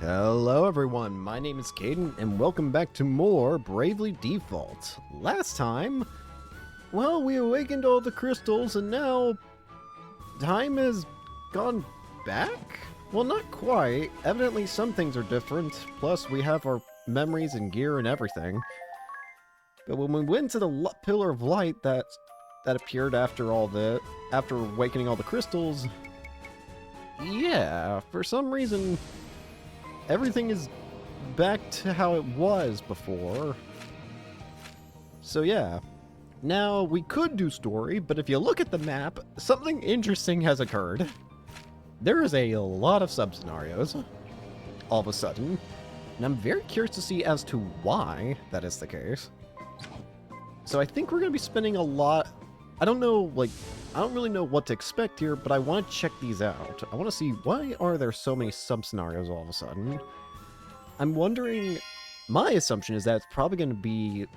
Hello everyone, my name is Caden, and welcome back to more Bravely Default. Last time, well, we awakened all the crystals, and now time has gone back? Well, not quite. Evidently some things are different, plus we have our memories and gear and everything. But when we went to the Pillar of Light that appeared after awakening all the crystals, yeah, for some reason everything is back to how it was before. So yeah. Now, we could do story, but if you look at the map, something interesting has occurred. There is a lot of sub-scenarios, all of a sudden, and I'm very curious to see as to why that is the case. So I think we're going to be spending a lot... I don't really know what to expect here, but I want to check these out. I want to see, why are there so many sub-scenarios all of a sudden? I'm wondering... My assumption is that it's probably going to be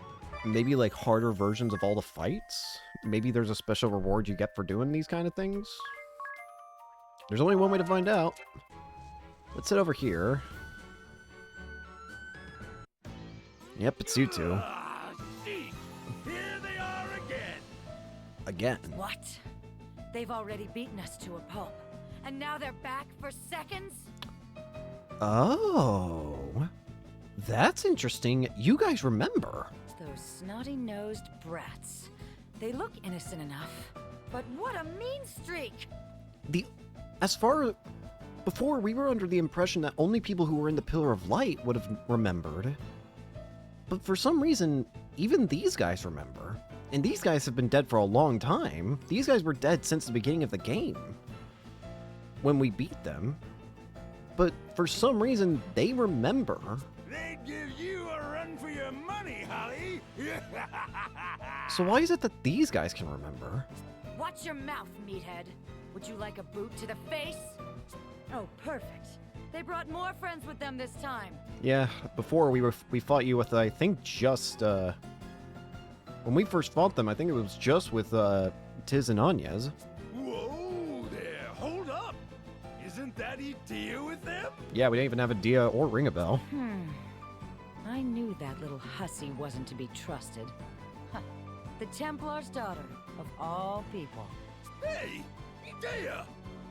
maybe like harder versions of all the fights. Maybe there's a special reward you get for doing these kind of things. There's only one way to find out. Let's head over here. Yep, it's you two. Here they are again. Again. What? They've already beaten us to a pulp, and now they're back for seconds? Oh. That's interesting. You guys remember. Those snotty-nosed brats. They look innocent enough, but what a mean streak! Before, we were under the impression that only people who were in the Pillar of Light would have remembered. But for some reason, even these guys remember. And these guys have been dead for a long time. These guys were dead since the beginning of the game, when we beat them. But for some reason, they remember. They'd give you a run for your money, Holly. So why is it that these guys can remember? Watch your mouth, meathead. Would you like a boot to the face? Oh, perfect. They brought more friends with them this time. Yeah, before we fought you with, I think, just, when we first fought them, I think it was just with, Tiz and Anya's. Whoa there, hold up. Isn't that Idea with them? Yeah, we didn't even have a Dia or ring a bell. I knew that little hussy wasn't to be trusted. Huh. The Templar's daughter, of all people. Hey, Idea,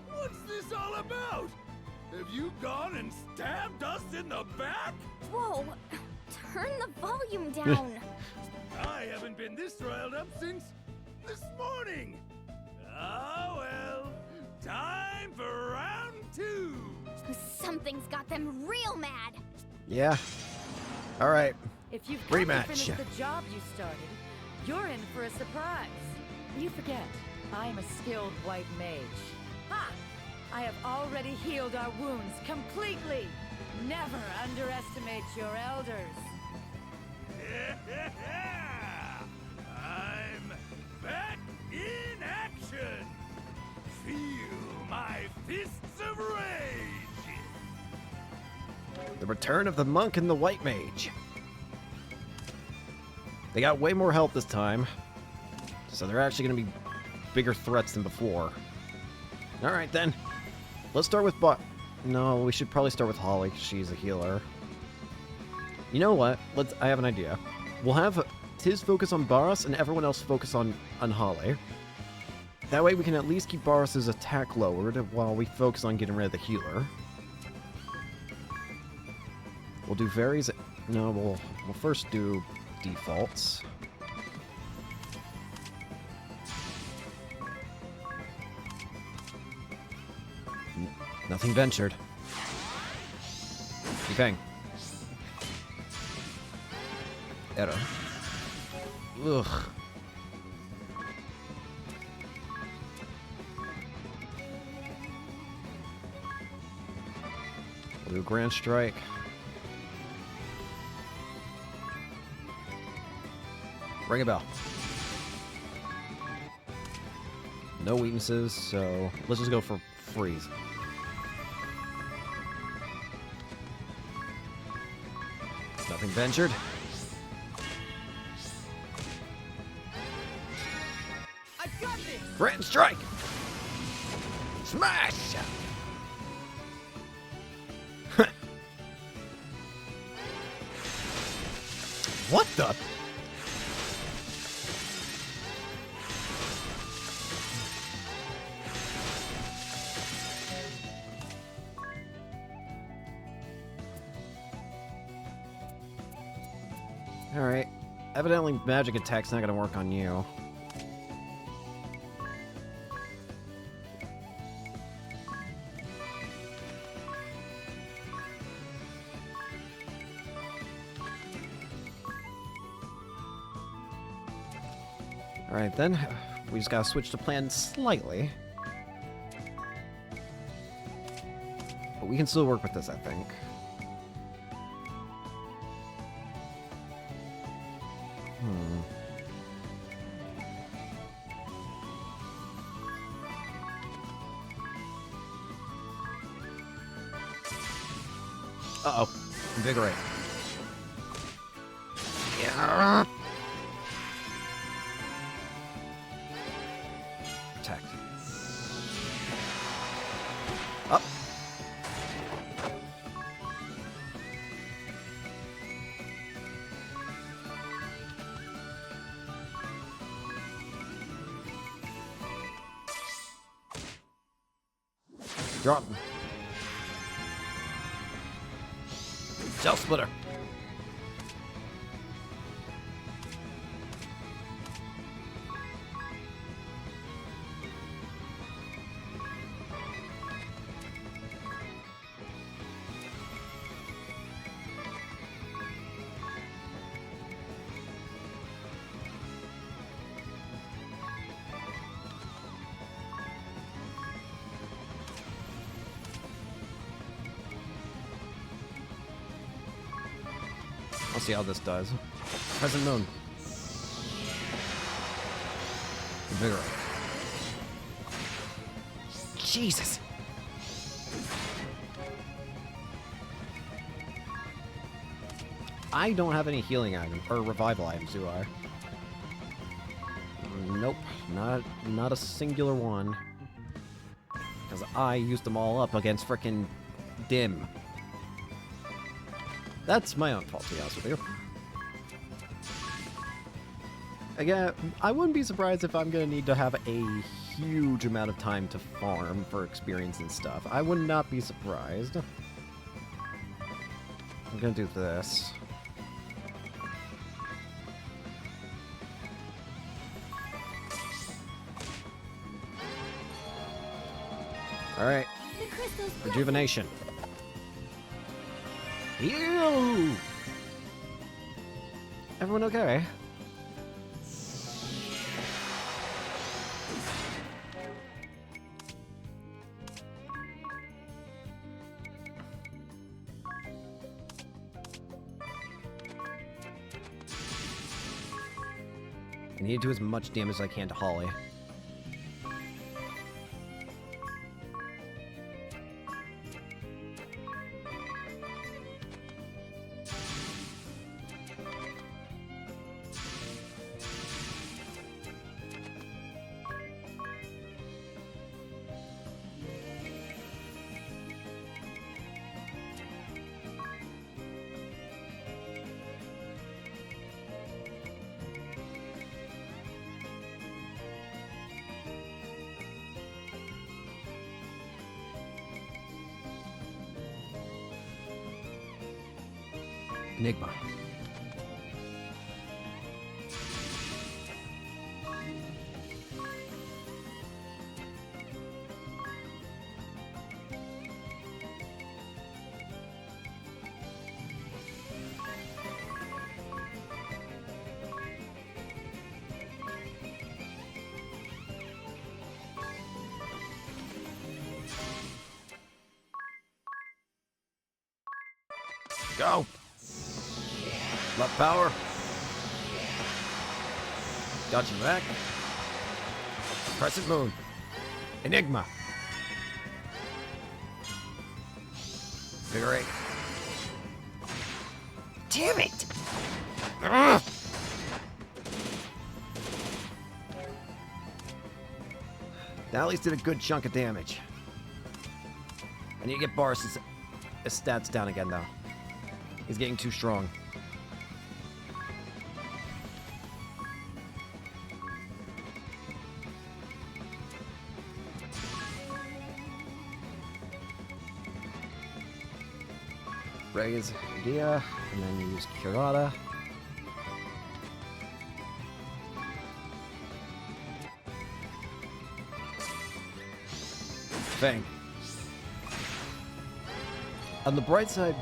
what's this all about? Have you gone and stabbed us in the back? Whoa! Turn the volume down! I haven't been this riled up since this morning. Oh well, time for round 2. Something's got them real mad! Yeah. Alright. If you've got Rematch. to finish the job you started, you're in for a surprise. You forget, I'm a skilled white mage. Ha! I have already healed our wounds completely. Never underestimate your elders. I'm back in action. Feel my fists of rage. The return of the monk and the white mage. They got way more help this time. So they're actually going to be bigger threats than before. Alright then. Let's start with No, we should probably start with Holly, 'cause she's a healer. You know what? I have an idea. We'll have Tiz focus on Boris and everyone else focus on Holly. That way we can at least keep Boris's attack lowered while we focus on getting rid of the healer. We'll do varies. No, we'll first do defaults. Nothing ventured. Bang. Error. Ugh. We'll do Grand Strike. Ring a bell. No weaknesses, so let's just go for freeze. Nothing ventured. I got this. Grand Strike! Smash! What the? Alright. Evidently, magic attack's not gonna work on you. Alright then, we just gotta switch the plan slightly. But we can still work with this, I think. Uh-oh. Invigorate. Yeah. Protect. Up. Drop. Shell splitter. I'll see how this does. Crescent Moon. Invigorate. Jesus! I don't have any healing items, or revival items, do I? Nope. Not a singular one. Because I used them all up against frickin' Dim. That's my own fault, to be honest with you. Again, I wouldn't be surprised if I'm going to need to have a huge amount of time to farm for experience and stuff. I would not be surprised. I'm going to do this. Alright. Rejuvenation. Ew! Everyone okay? I need to do as much damage as I can to Holly. Enigma. Go! Love power. Got you back. Crescent Moon. Enigma. Figure 8. Damn it! Ugh. That at least did a good chunk of damage. I need to get Boris' stats down again, though. He's getting too strong. Raise Idea, and then use Curata. Fang. On the bright side,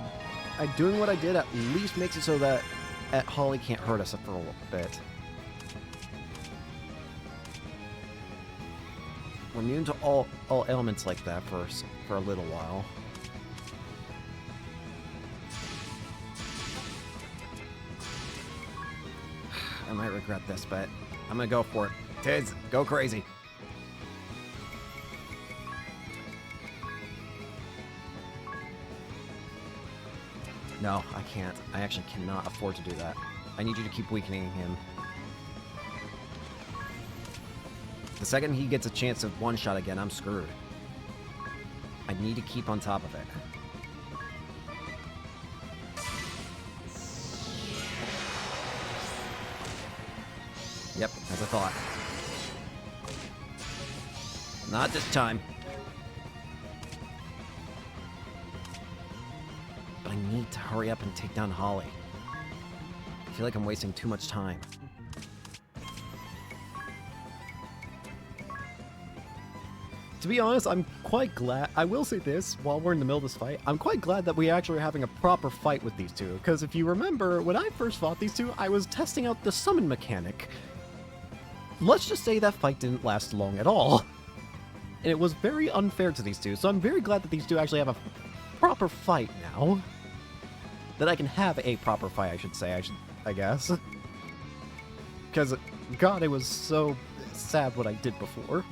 doing what I did at least makes it so that Holly can't hurt us for a little bit. We're immune to all elements like that for a little while. I might regret this, but I'm gonna go for it. Tiz, go crazy. No, I can't. I actually cannot afford to do that. I need you to keep weakening him. The second he gets a chance of one-shot again, I'm screwed. I need to keep on top of it. Yep, as I thought. Not this time. But I need to hurry up and take down Holly. I feel like I'm wasting too much time. To be honest, I'm quite glad. I will say this, while we're in the middle of this fight, I'm quite glad that we actually are having a proper fight with these two. Because if you remember, when I first fought these two, I was testing out the summon mechanic. Let's just say that fight didn't last long at all. And it was very unfair to these two, so I'm very glad that these two actually have a proper fight now. That I can have a proper fight, I should say, I guess. Because, God, it was so sad what I did before.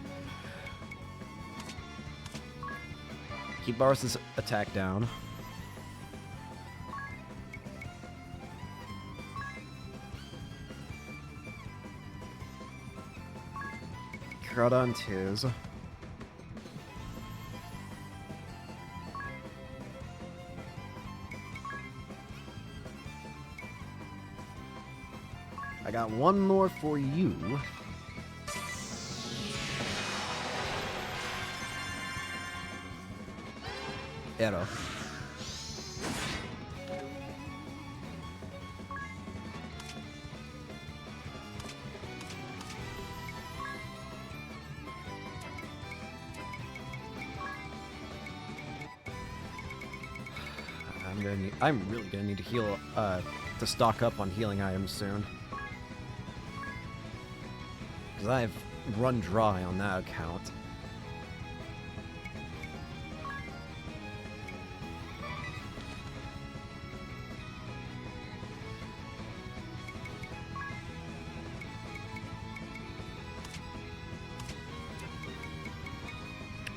Keep Boris's attack down. Curata on Tiz. I got one more for you. Arrow. I'm really gonna need to heal, to stock up on healing items soon. Because I've run dry on that account.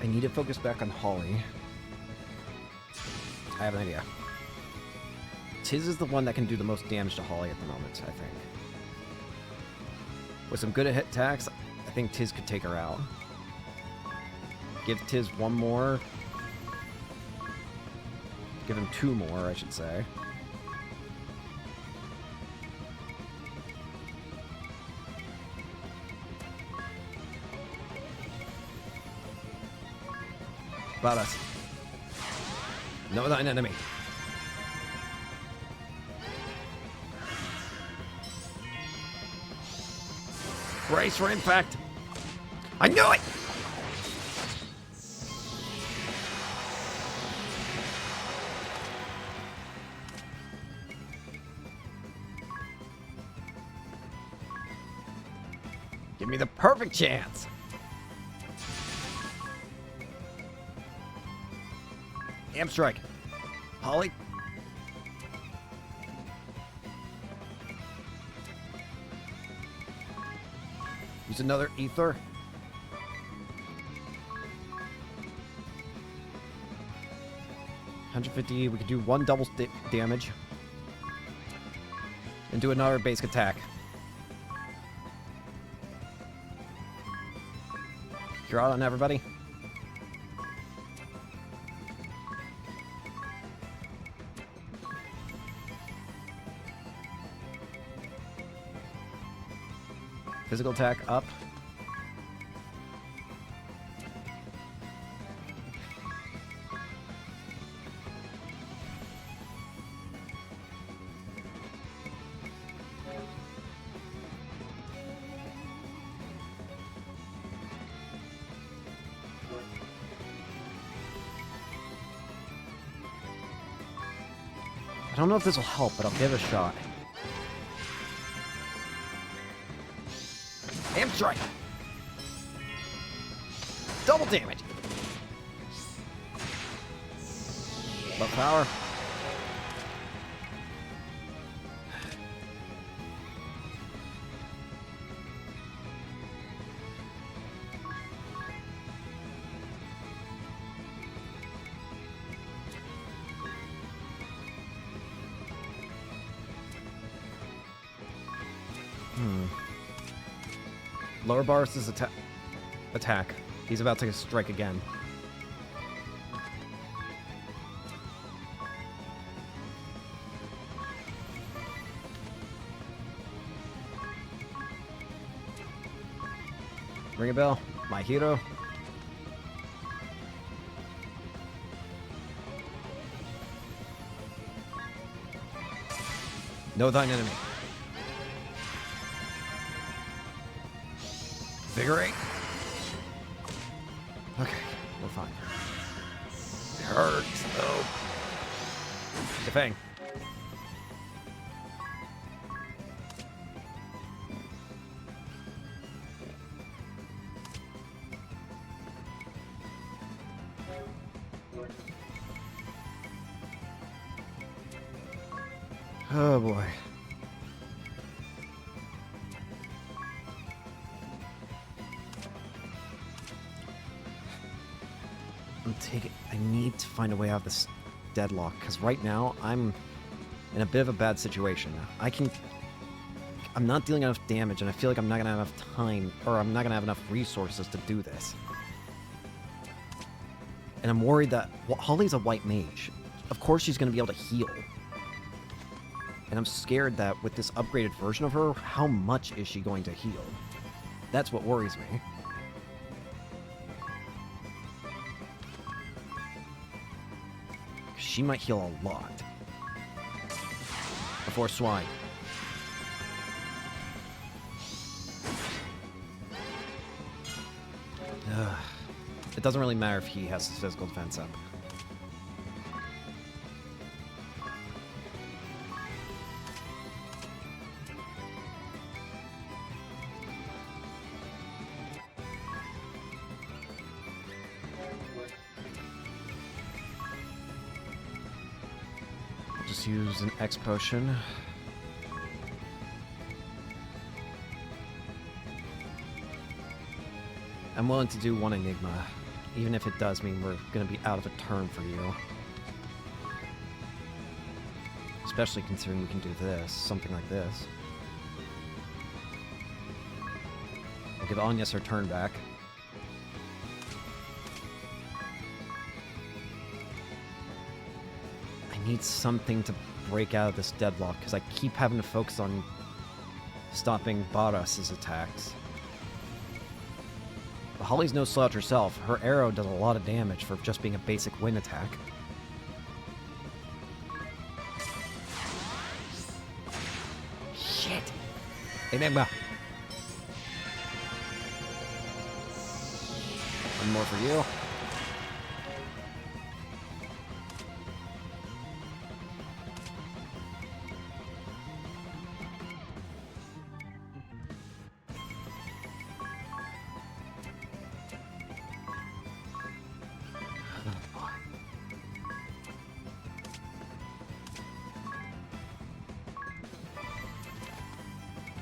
I need to focus back on Holly. I have an idea. Tiz is the one that can do the most damage to Holly at the moment, I think. With some good hit attacks, I think Tiz could take her out. Give Tiz one more. Give him two more, I should say. About us. Know thine enemy. Brace for impact. I knew it! Give me the perfect chance. Amp strike. Holly. Use another ether. $150. We could do one double damage. And do another basic attack. You're out on everybody. Physical attack up. don't know if this will help, but I'll give it a shot. Aim strike! Double damage! Buff power. Lower bars is attack. He's about to strike again. Ring a bell, my hero. Know thine enemy. Vigorate. Okay, we're fine. It hurts, though. Defang. Oh boy. I need to find a way out of this deadlock, because right now I'm in a bit of a bad situation. I'm not dealing enough damage, and I feel like I'm not gonna have enough time, or I'm not gonna have enough resources to do this. And I'm worried that, well, Holly's a white mage. Of course she's gonna be able to heal. And I'm scared that with this upgraded version of her, how much is she going to heal? That's what worries me. She might heal a lot. Before Swine. Ugh. It doesn't really matter if he has his physical defense up. Just use an X potion. I'm willing to do one Enigma, even if it does mean we're going to be out of a turn for you. Especially considering we can do this, something like this. We'll give Agnes her turn back. I need something to break out of this deadlock, because I keep having to focus on stopping Baras's attacks. But Holly's no slouch herself. Her arrow does a lot of damage for just being a basic wind attack. Shit! Enigma! One more for you.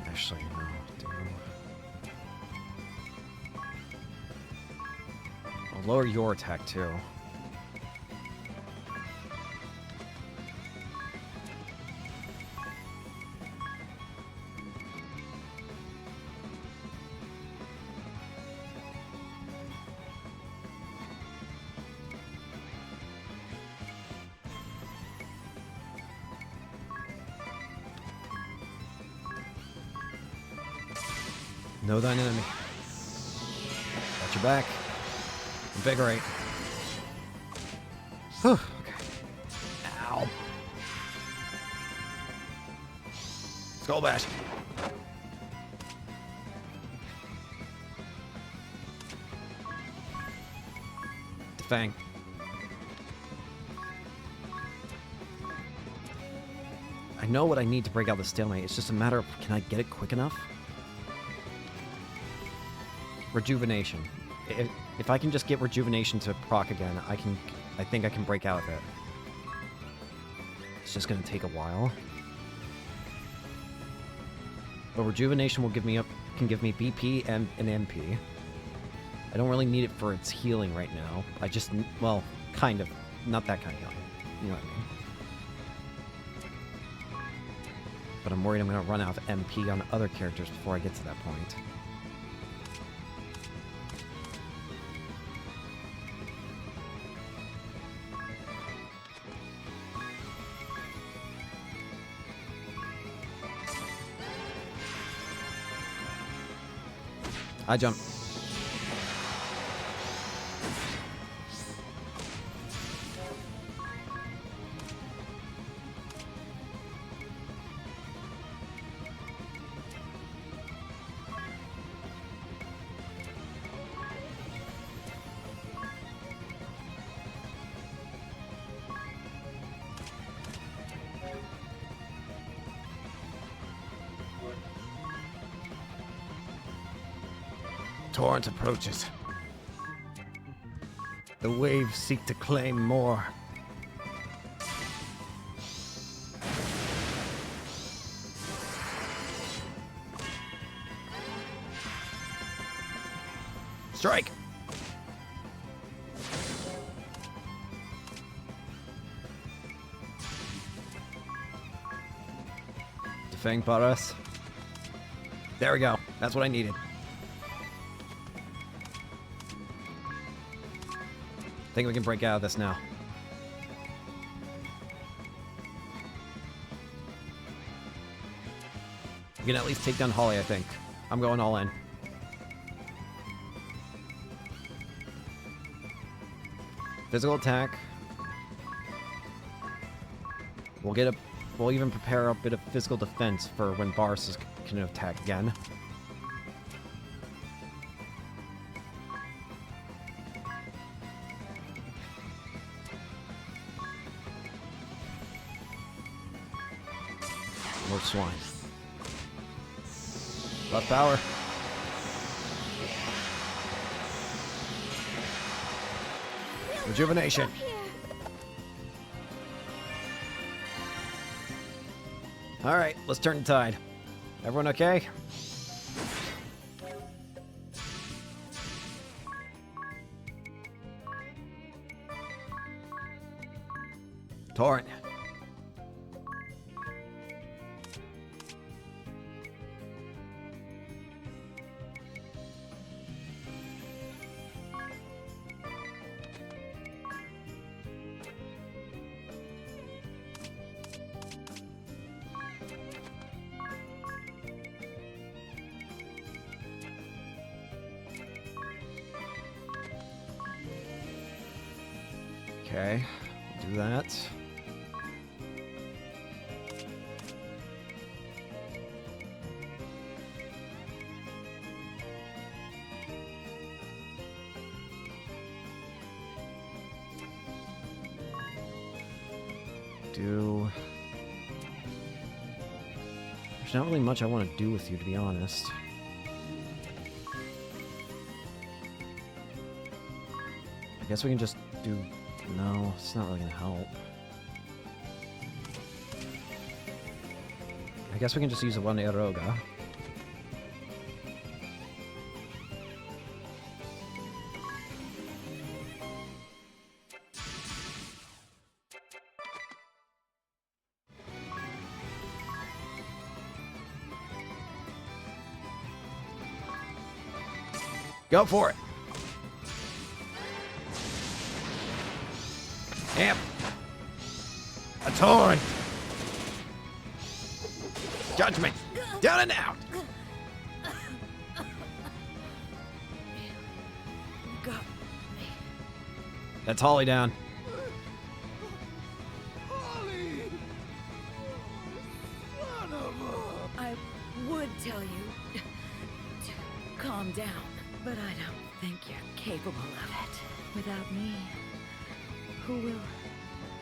Actually, no, I'll lower your attack too. Know thine enemy. Got your back. Invigorate. Whew, okay. Ow. Skull bash. Defang. I know what I need to break out the stalemate. It's just a matter of, can I get it quick enough? Rejuvenation. If I can just get rejuvenation to proc again, I think I can break out of it. It's just gonna take a while. But rejuvenation will can give me BP and an MP. I don't really need it for its healing right now. I just, well, kind of. Not that kind of healing. You know what I mean? But I'm worried I'm gonna run out of MP on other characters before I get to that point. I jump. Torrent approaches. The waves seek to claim more. Strike! Defang Paras. There we go. That's what I needed. I think we can break out of this now. We can at least take down Holly, I think. I'm going all in. Physical attack. We'll even prepare a bit of physical defense for when Boris can attack again. More swine. Left power. Rejuvenation. Alright, let's turn the tide. Everyone okay? Torrent. Okay, do that. There's not really much I want to do with you, to be honest. I guess we can just do... No, it's not really gonna help. I guess we can just use a one Eroga. Go for it. Amp. A torrent. Judgment. Down and out. Go. That's Holly down. Holly! Son of a... I would tell you to calm down, but I don't think you're capable of it. Without me, who will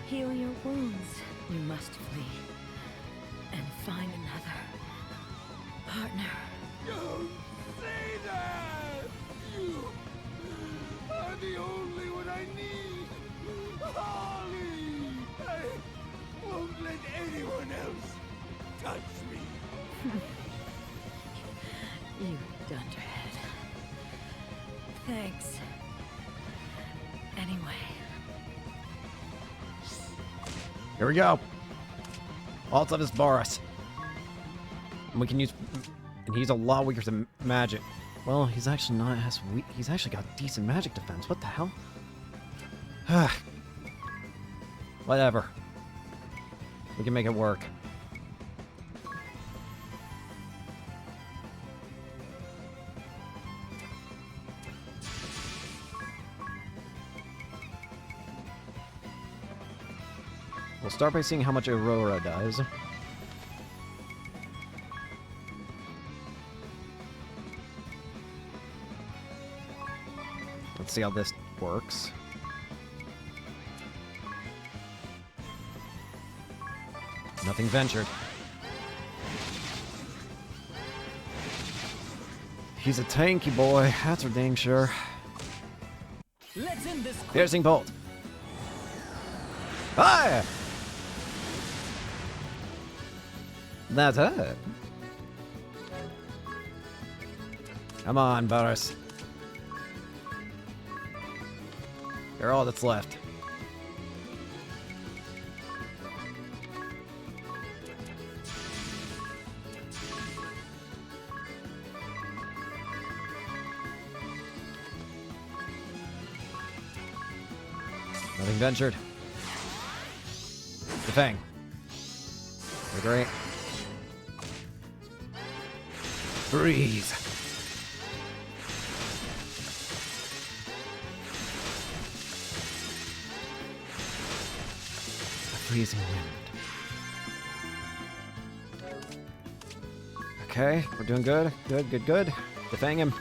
heal your wounds? You must flee. partner. Don't say that! You are the only one I need! Holly! I won't let anyone else touch me! You dunderhead. Thanks. Anyway. Here we go. Alt of his Boris. And we can use... And he's a lot weaker to magic. Well, he's actually not as weak. He's actually got decent magic defense. What the hell? Whatever. We can make it work. We'll start by seeing how much Aurora does. Let's see how this works. Nothing ventured. He's a tanky boy, that's for dang sure. Let's end this. Piercing bolt. Ah! That's it. Come on, Boris. You're all that's left. Nothing ventured. The Fang. They're great. Freeze. A freezing wind. Okay, we're doing good. Good, good, good. Defang him.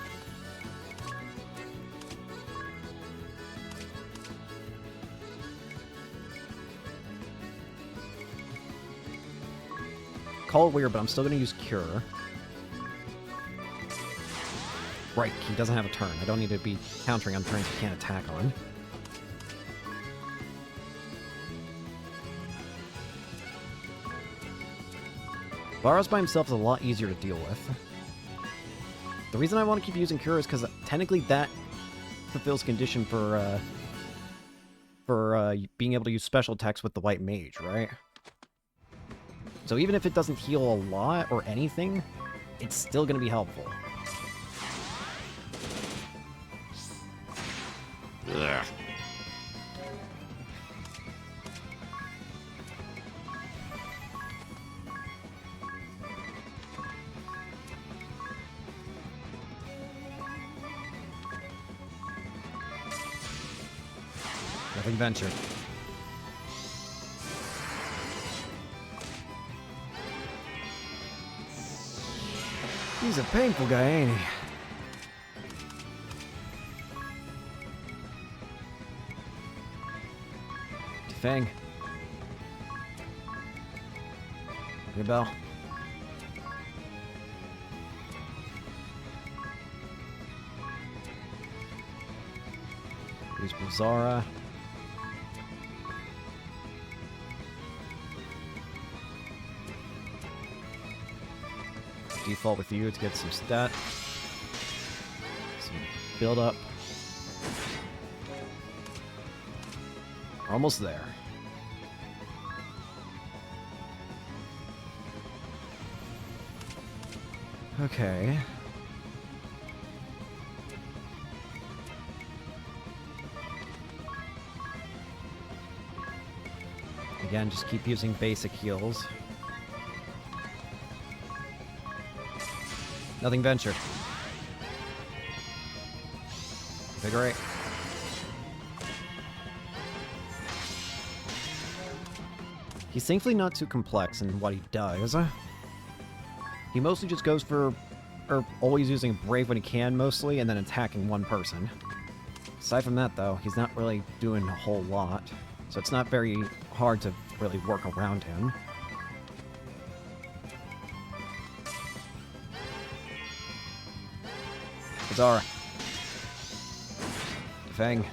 Call it weird, but I'm still gonna use Cure. Right, he doesn't have a turn. I don't need to be countering on turns he can't attack on. Boros by himself is a lot easier to deal with. The reason I want to keep using Cure is because technically that fulfills condition for being able to use special attacks with the White Mage, right? So even if it doesn't heal a lot or anything, it's still going to be helpful. Ugh. Nothing ventured. He's a painful guy, ain't he? Fang. Ring a bell. Use Blizzara. Default with you to get some stat. Some build up. Almost there. Okay. Again, just keep using basic heals. Nothing ventured. Vigorate. He's thankfully not too complex in what he does. He mostly just goes for, or always using Brave when he can mostly, and then attacking one person. Aside from that though, he's not really doing a whole lot, so it's not very hard to really work around him. Zara. Fang.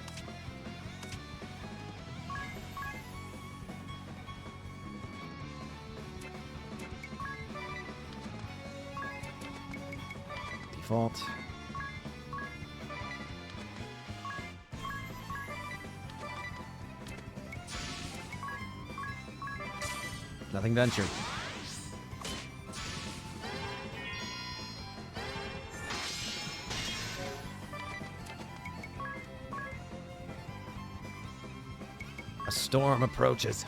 Default. Nothing ventured. A storm approaches.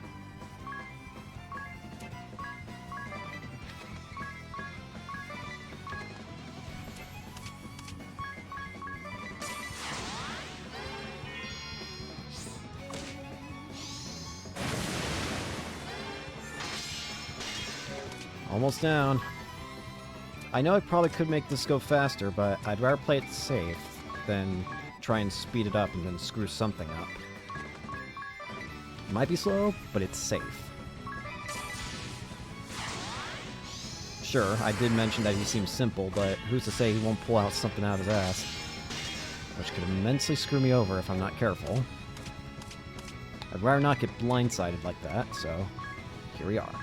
Almost down. I know I probably could make this go faster, but I'd rather play it safe than try and speed it up and then screw something up. It might be slow, but it's safe. Sure, I did mention that he seems simple, but who's to say he won't pull out something out of his ass? Which could immensely screw me over if I'm not careful. I'd rather not get blindsided like that, so here we are.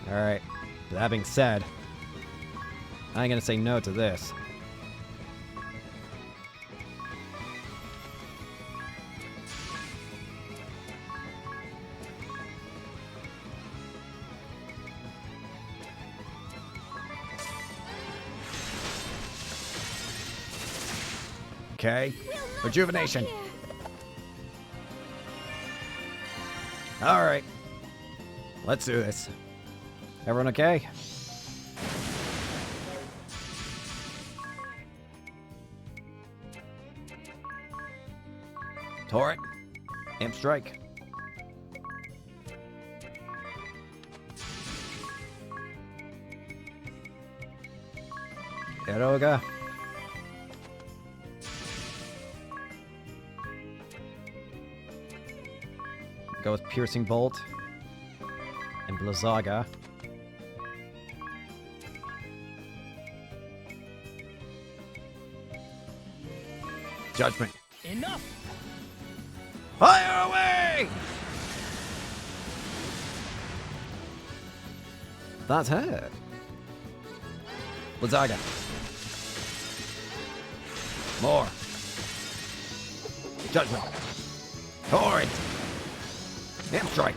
Alright, that being said, I ain't gonna say no to this. Okay, rejuvenation. Alright, let's do this. Everyone okay? Torrent. Amp strike. Eroga. Go with Piercing Bolt. And Blizzaga. Judgment. Enough! Fire away! That's it. Blizzaga. More. Judgment. Torrent. Amp strike.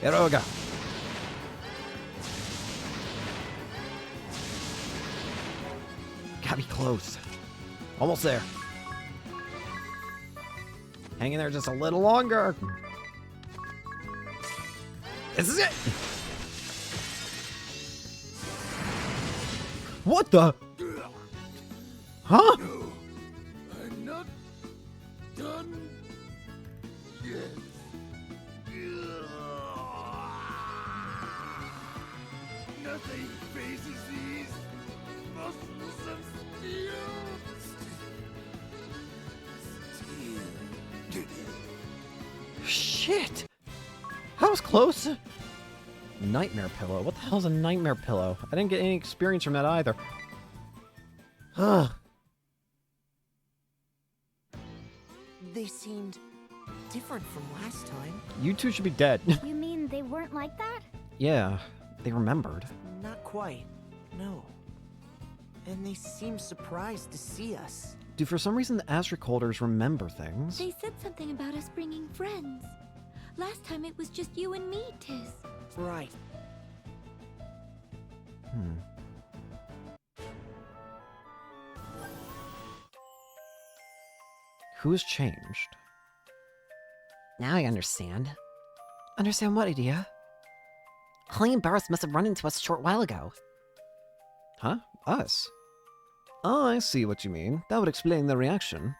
Eroga. Gotta be close. Almost there. Hang in there just a little longer. This is it. What the? Huh? No, I'm not done yet. Nothing faces these muscles of steel. Shit. That was close. Nightmare pillow. What the hell's a nightmare pillow? I didn't get any experience from that either. Ugh. They seemed different from last time. You two should be dead. You mean they weren't like that? Yeah, they remembered. Not quite. No. And they seemed surprised to see us. Dude, for some reason the Azric holders remember things. They said something about us bringing friends. Last time it was just you and me, Tiz. Right. Who's changed? Now I understand. Understand what, idea? Holly and Barris must have run into us a short while ago. Huh? Us? Oh, I see what you mean. That would explain their reaction.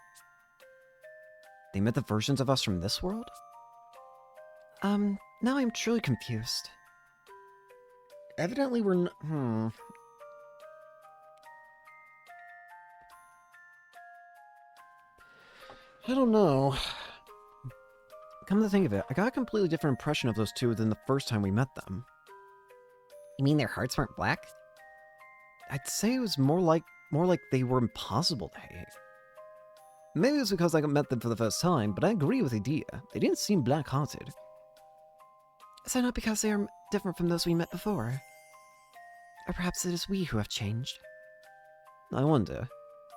They met the versions of us from this world? Now I'm truly confused. Evidently we're I don't know. Come to think of it, I got a completely different impression of those two than the first time we met them. You mean their hearts weren't black? I'd say it was more like they were impossible to hate. Maybe it was because I met them for the first time, but I agree with Idea. They didn't seem black-hearted. Is that not because they are different from those we met before? Or perhaps it is we who have changed? I wonder.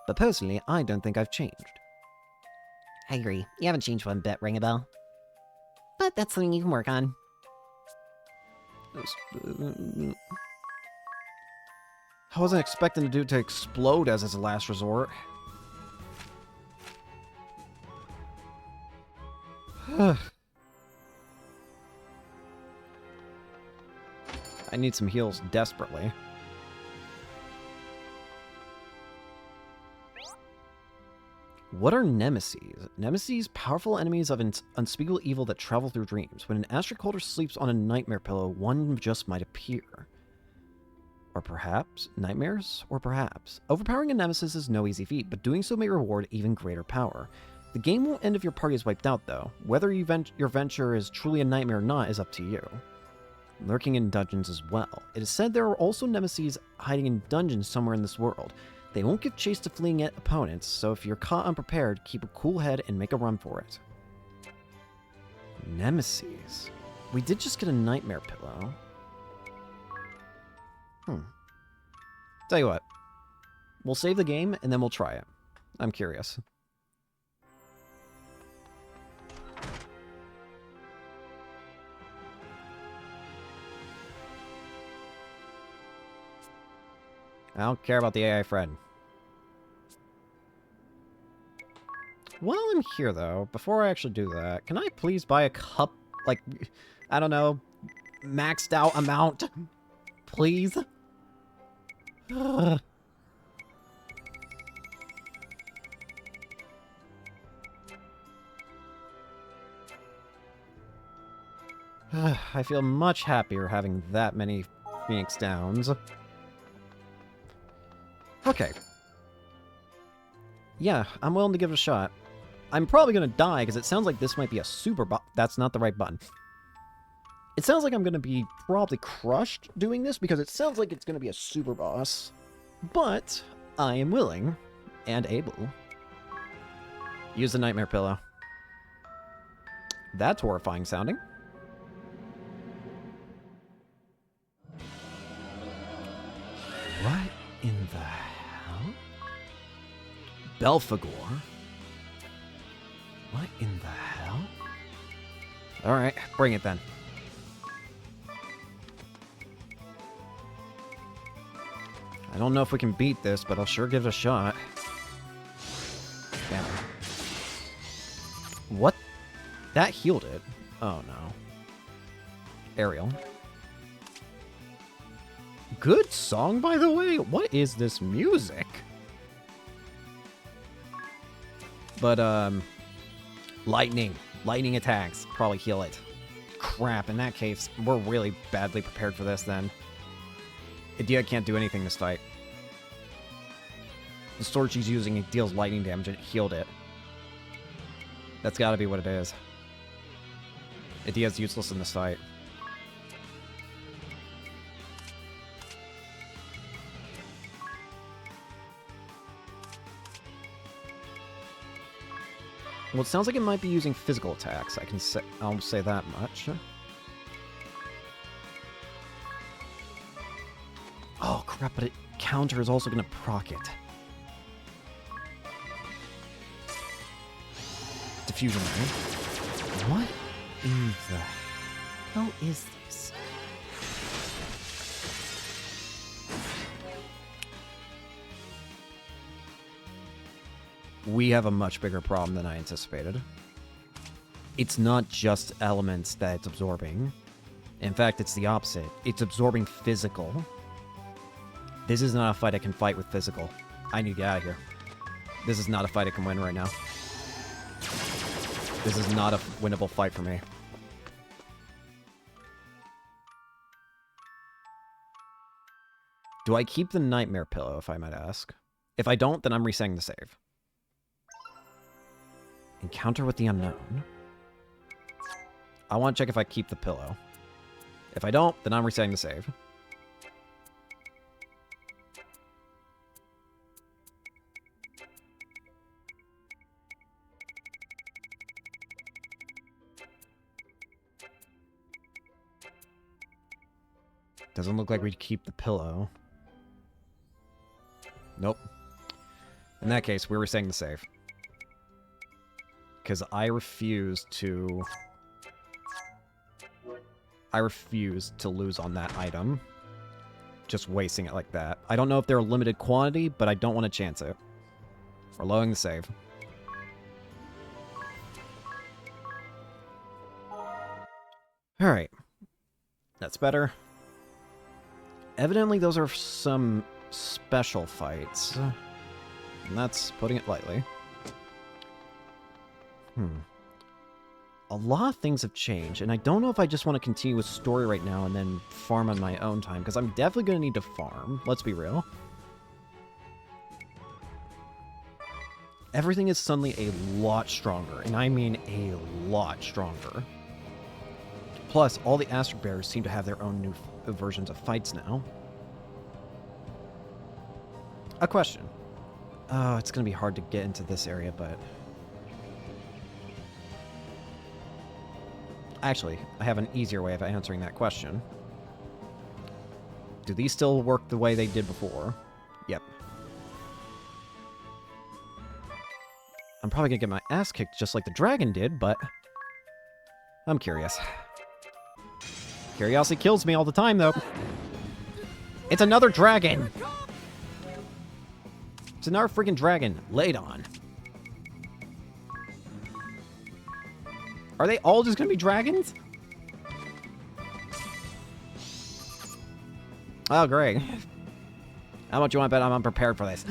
But personally, I don't think I've changed. I agree. You haven't changed one bit, ring a bell. But that's something you can work on. I wasn't expecting the dude to explode as his last resort. I need some heals desperately. What are nemesis? Nemesis, powerful enemies of unspeakable evil that travel through dreams. When an Astric holder sleeps on a nightmare pillow, one just might appear. Or perhaps nightmares? Or perhaps. Overpowering a nemesis is no easy feat, but doing so may reward even greater power. The game won't end if your party is wiped out, though. Whether your venture is truly a nightmare or not is up to you. Lurking in dungeons as well. It is said there are also nemesis hiding in dungeons somewhere in this world. They won't give chase to fleeing opponents, so if you're caught unprepared, keep a cool head and make a run for it. Nemesis. We did just get a nightmare pillow. Tell you what. We'll save the game, and then we'll try it. I'm curious. I don't care about the AI friend. While I'm here, though, before I actually do that, can I please buy a cup, like, I don't know, maxed out amount? Please? I feel much happier having that many Phoenix Downs. Okay. Yeah, I'm willing to give it a shot. I'm probably going to die because it sounds like this might be a super boss. That's not the right button. It sounds like I'm going to be probably crushed doing this because it sounds like it's going to be a super boss. But I am willing and able. Use the nightmare pillow. That's horrifying sounding. What in the hell? Belphegor? What in the hell? Alright, bring it then. I don't know if we can beat this, but I'll sure give it a shot. Damn it. What? That healed it. Oh no. Ariel. Good song, by the way. What is this music? But, lightning. Lightning attacks. Probably heal it. Crap, in that case, we're really badly prepared for this, then. Idea can't do anything this fight. The sword she's using, it deals lightning damage, and it healed it. That's gotta be what it is. Idea's useless in this fight. Well, it sounds like it might be using physical attacks. I'll say that much. Oh crap, but counter is also gonna proc it. Diffusion, right? What in the hell is this? We have a much bigger problem than I anticipated. It's not just elements that it's absorbing. In fact, it's the opposite. It's absorbing physical. This is not a fight I can fight with physical. I need to get out of here. This is not a fight I can win right now. This is not a winnable fight for me. Do I keep the nightmare pillow, if I might ask? If I don't, then I'm resetting the save. Encounter with the unknown. I want to check if I keep the pillow. If I don't, then I'm resetting the save. Doesn't look like we'd keep the pillow. Nope. In that case, we were saying the save. Because I refuse to lose on that item. Just wasting it like that. I don't know if they're a limited quantity, but I don't want to chance it. We're lowering the save. Alright. That's better. Evidently, those are some special fights. And that's putting it lightly. A lot of things have changed, and I don't know if I just want to continue with story right now and then farm on my own time, because I'm definitely going to need to farm. Let's be real. Everything is suddenly a lot stronger, and I mean a lot stronger. Plus, all the Astro Bears seem to have their own new versions of fights now. A question. Oh, it's going to be hard to get into this area, but... Actually, I have an easier way of answering that question. Do these still work the way they did before? Yep. I'm probably gonna get my ass kicked just like the dragon did, but... I'm curious. Curiosity kills me all the time, though. It's another dragon! It's another freaking dragon. Laid on. Are they all just gonna be dragons? Oh, great. How much you want to bet I'm unprepared for this?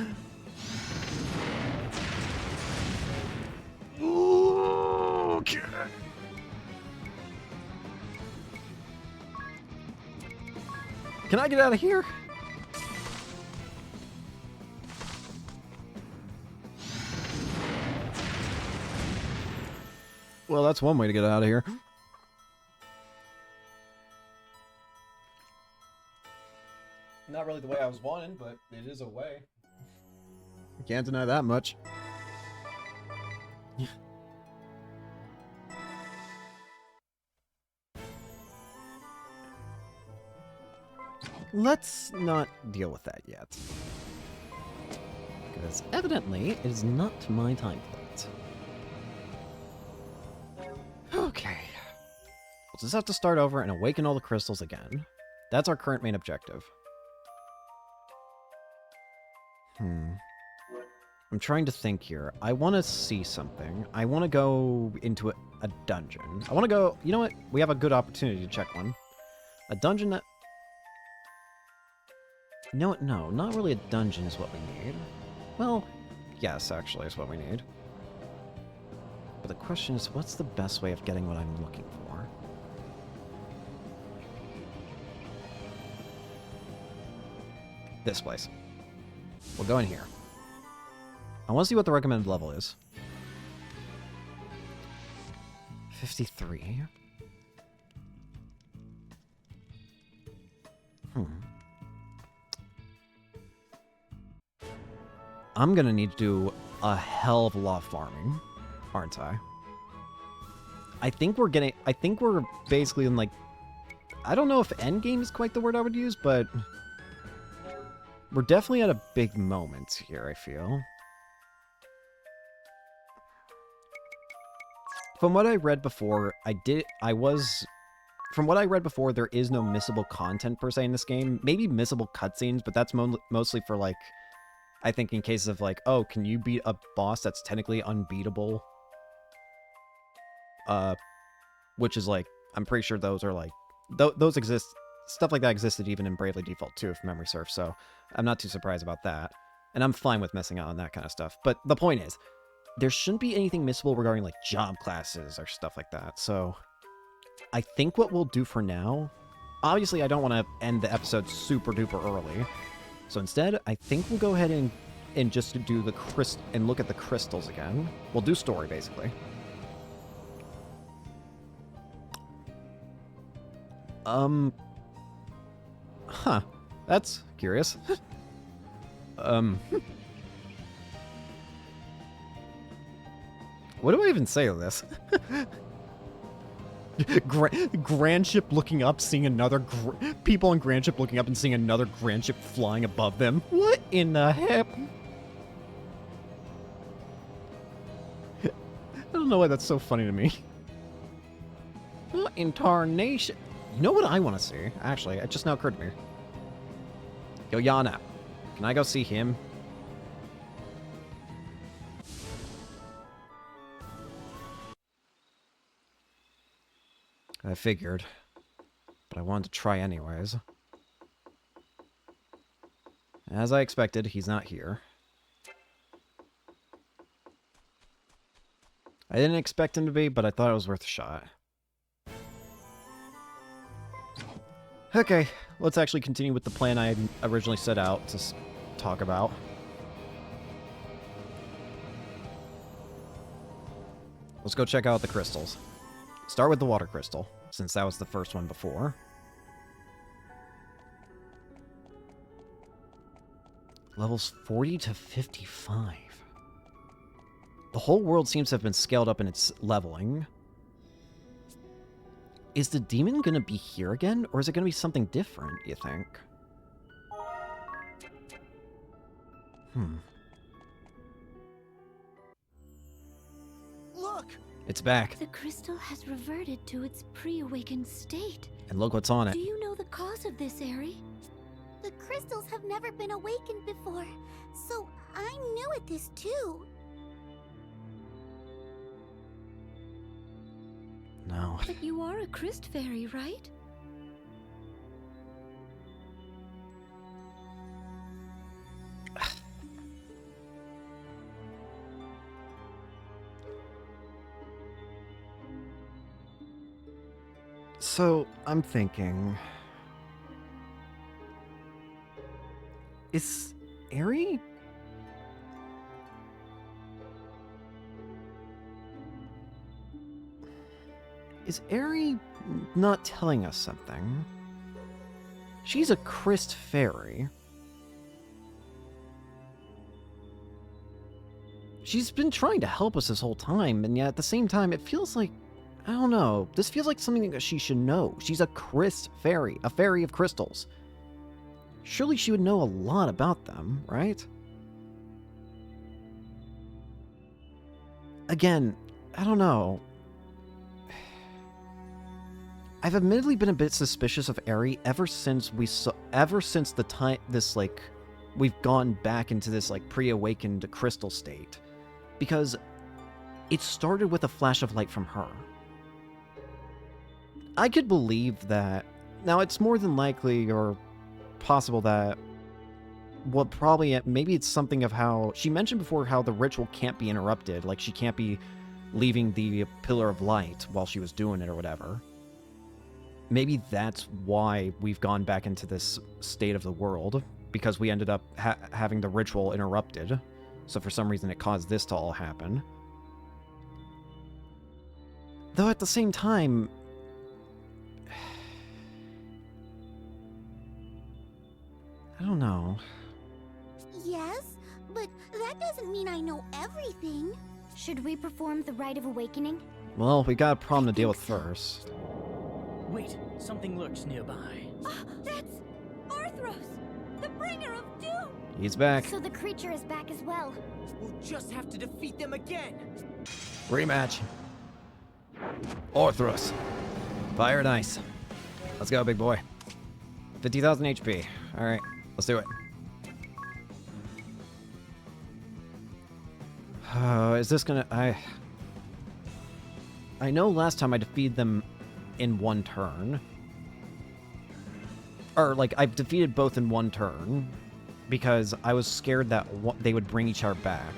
Okay. Can I get out of here? Well, that's one way to get out of here. Not really the way I was wanting, but it is a way. I can't deny that much. Let's not deal with that yet. Because evidently, it is not my time for that. Okay. We'll just have to start over and awaken all the crystals again. That's our current main objective. I'm trying to think here. I want to see something. I want to go into a dungeon. I want to go... You know what? We have a good opportunity to check one. A dungeon that... No, not really a dungeon is what we need. Well, yes, actually, is what we need. But the question is, what's the best way of getting what I'm looking for? This place. We'll go in here. I want to see what the recommended level is. 53. I'm gonna need to do a hell of a lot of farming, aren't I? I think we're basically in, like... I don't know if endgame is quite the word I would use, but... We're definitely at a big moment here, I feel. From what I read before, From what I read before, there is no missable content per se in this game. Maybe missable cutscenes, but that's mostly for, like... I think in cases of, like, oh, can you beat a boss that's technically unbeatable? Which is, like, I'm pretty sure those are, like... those exist... Stuff like that existed even in Bravely Default 2, if memory serves, so I'm not too surprised about that. And I'm fine with missing out on that kind of stuff. But the point is, there shouldn't be anything missable regarding, like, job classes or stuff like that. So I think what we'll do for now... Obviously, I don't want to end the episode super duper early. So instead, I think we'll go ahead and just do the and look at the crystals again. We'll do story, basically. Huh. That's curious. What do I even say to this? Grand ship looking up, seeing another people on grand ship looking up and seeing another grand ship flying above them. What in the heck? I don't know why that's so funny to me. What in tarnation? You know what I want to see? Actually, it just now occurred to me. Yo, Yana, can I go see him? I figured, but I wanted to try anyways. As I expected, he's not here. I didn't expect him to be, but I thought it was worth a shot. Okay, let's actually continue with the plan I originally set out to talk about. Let's go check out the crystals. Start with the water crystal, since that was the first one before. Levels 40 to 55. The whole world seems to have been scaled up in its leveling. Is the demon going to be here again, or is it going to be something different, you think? Look! It's back. The crystal has reverted to its pre-awakened state. And look what's on it. Do you know the cause of this, Eri? The crystals have never been awakened before, so I'm new at this too. No. But you are a Christ fairy, right? So, I'm thinking... Is Eri? Is Eri not telling us something? She's a Christ fairy. She's been trying to help us this whole time, and yet at the same time, it feels like, I don't know, this feels like something that she should know. She's a Christ fairy, a fairy of crystals. Surely she would know a lot about them, right? Again, I don't know. I've admittedly been a bit suspicious of Eri ever since the time we've gone back into this pre-awakened crystal state, because it started with a flash of light from her. I could believe that. Now, it's more than likely or possible that maybe it's something of how she mentioned before how the ritual can't be interrupted, like she can't be leaving the pillar of light while she was doing it or whatever. Maybe that's why we've gone back into this state of the world, because we ended up having the ritual interrupted. So for some reason it caused this to all happen. Though at the same time, I don't know. Yes, but that doesn't mean I know everything. Should we perform the rite of awakening? Well, we got a problem to deal with first. Wait, something lurks nearby. That's Arthros, the bringer of doom! He's back. So the creature is back as well. We'll just have to defeat them again! Rematch. Arthros. Fire and ice. Let's go, big boy. 50,000 HP. Alright, let's do it. Is this gonna... I know last time I defeated them in one turn. Or, I've defeated both in one turn, because I was scared that they would bring each other back.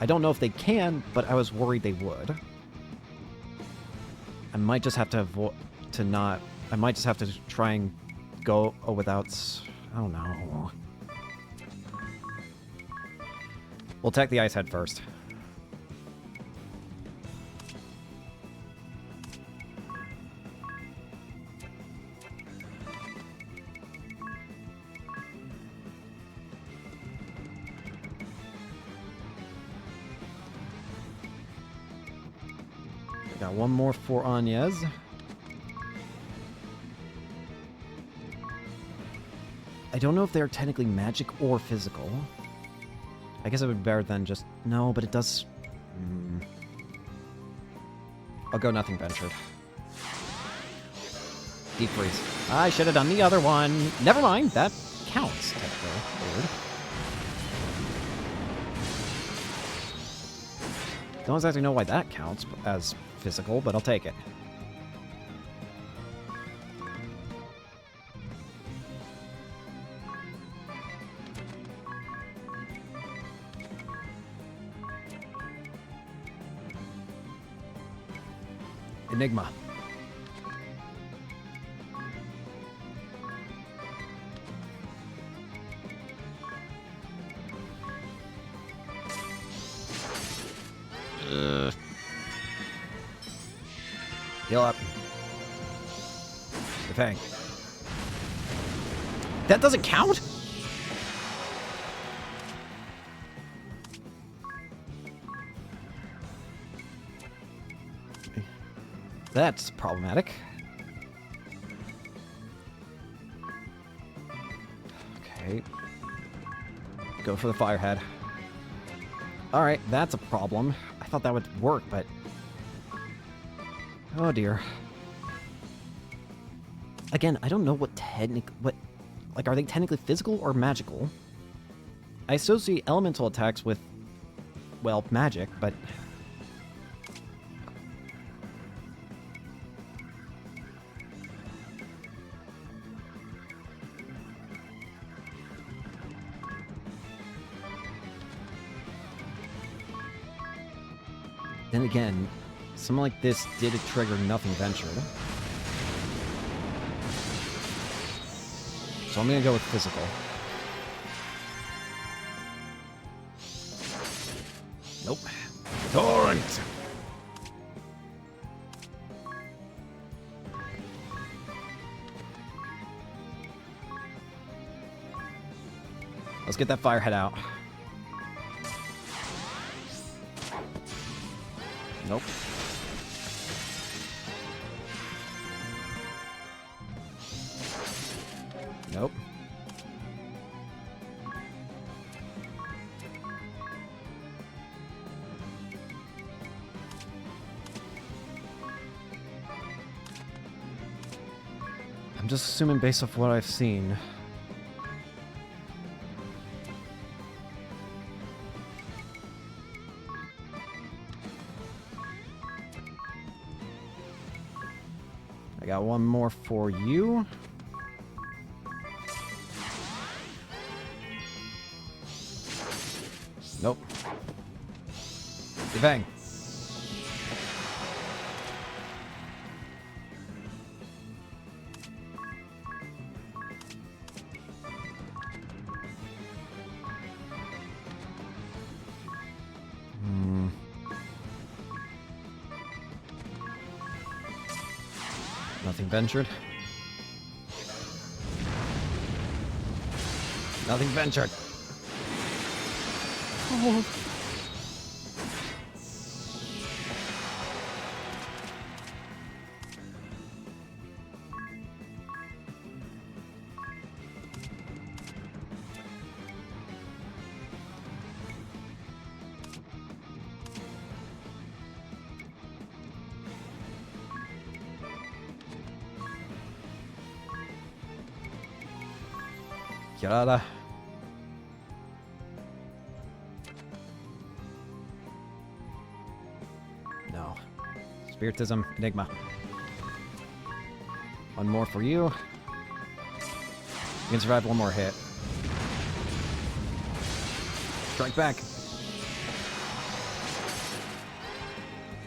I don't know if they can, but I was worried they would. I might just have to I might just have to try and go without... I don't know. We'll attack the ice head first. Got one more for Anya's. I don't know if they're technically magic or physical. I guess it would be better than just... No, but it does... I'll go nothing ventured. Deep freeze. I should have done the other one. Never mind, that counts, technically. Weird. Don't exactly know why that counts as physical, but I'll take it. Enigma. Heal up. Defang. That doesn't count? That's problematic. Okay. Go for the firehead. Alright, that's a problem. I thought that would work, but... Oh dear. Again, I don't know what like, are they technically physical or magical? I associate elemental attacks with, well, magic, but... Then again, something like this did trigger nothing ventured. So I'm gonna go with physical. Nope. Torrent! Let's get that firehead out. Nope. Nope. I'm just assuming based off what I've seen. I got one more for you. Nope. Bang. Nothing ventured. Nothing ventured. Oh. Yada. No. Spiritism, Enigma. One more for you. You can survive one more hit. Strike back.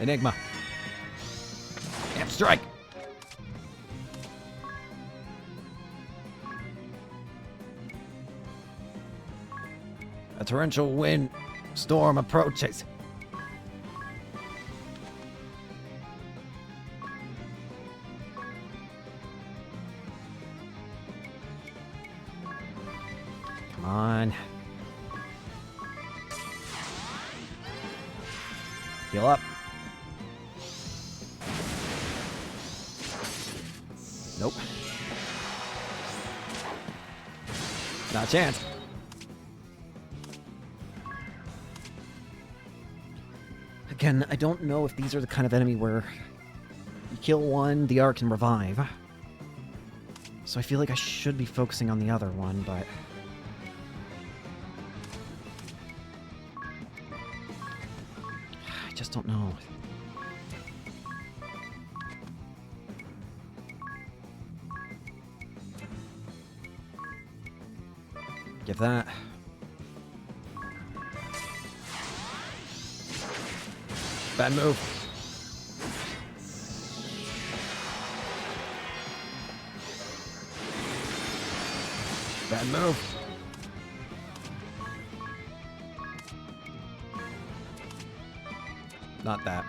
Enigma. Amp strike. A torrential wind storm approaches. Come on. Heal up. Not a chance. Again, I don't know if these are the kind of enemy where you kill one, the other can revive. So I feel like I should be focusing on the other one, but... I just don't know. Give that. Bad move. Bad move. Not that.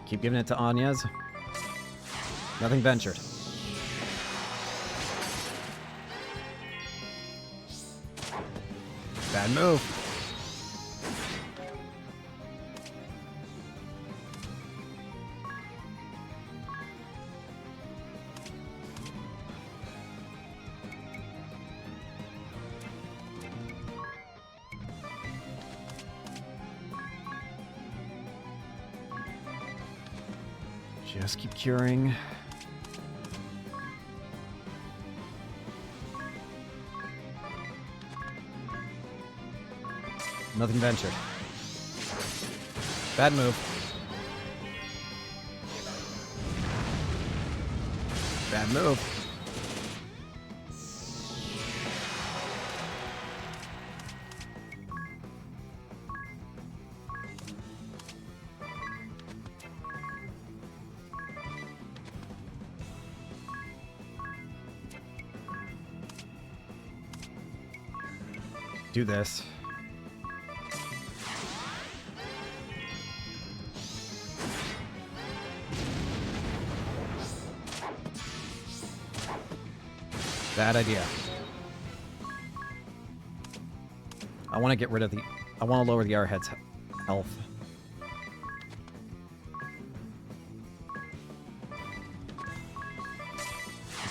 Keep giving it to Anya's. Nothing ventured. Bad move. Just keep curing. Nothing ventured. Bad move. Bad move. Do this. Bad idea. I want to get rid of the... I want to lower the Airhead's health.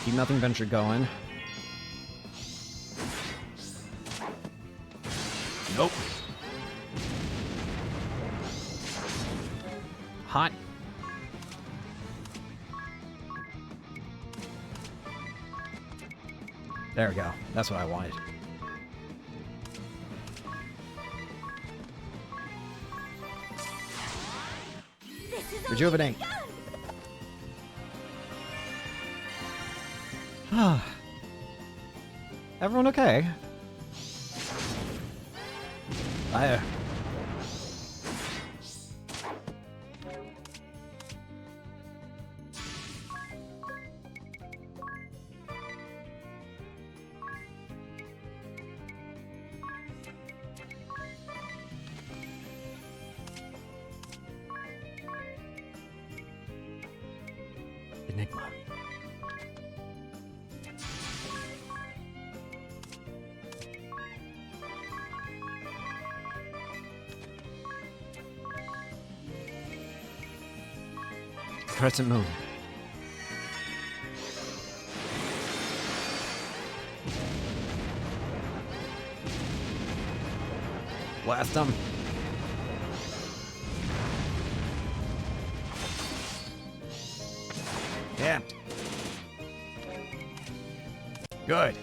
Keep Nothing Venture going. Nope. Hot. There we go. That's what I wanted. Rejuvenate. Everyone okay? Enigma. Crescent Moon. Blast them. Yeah. Good.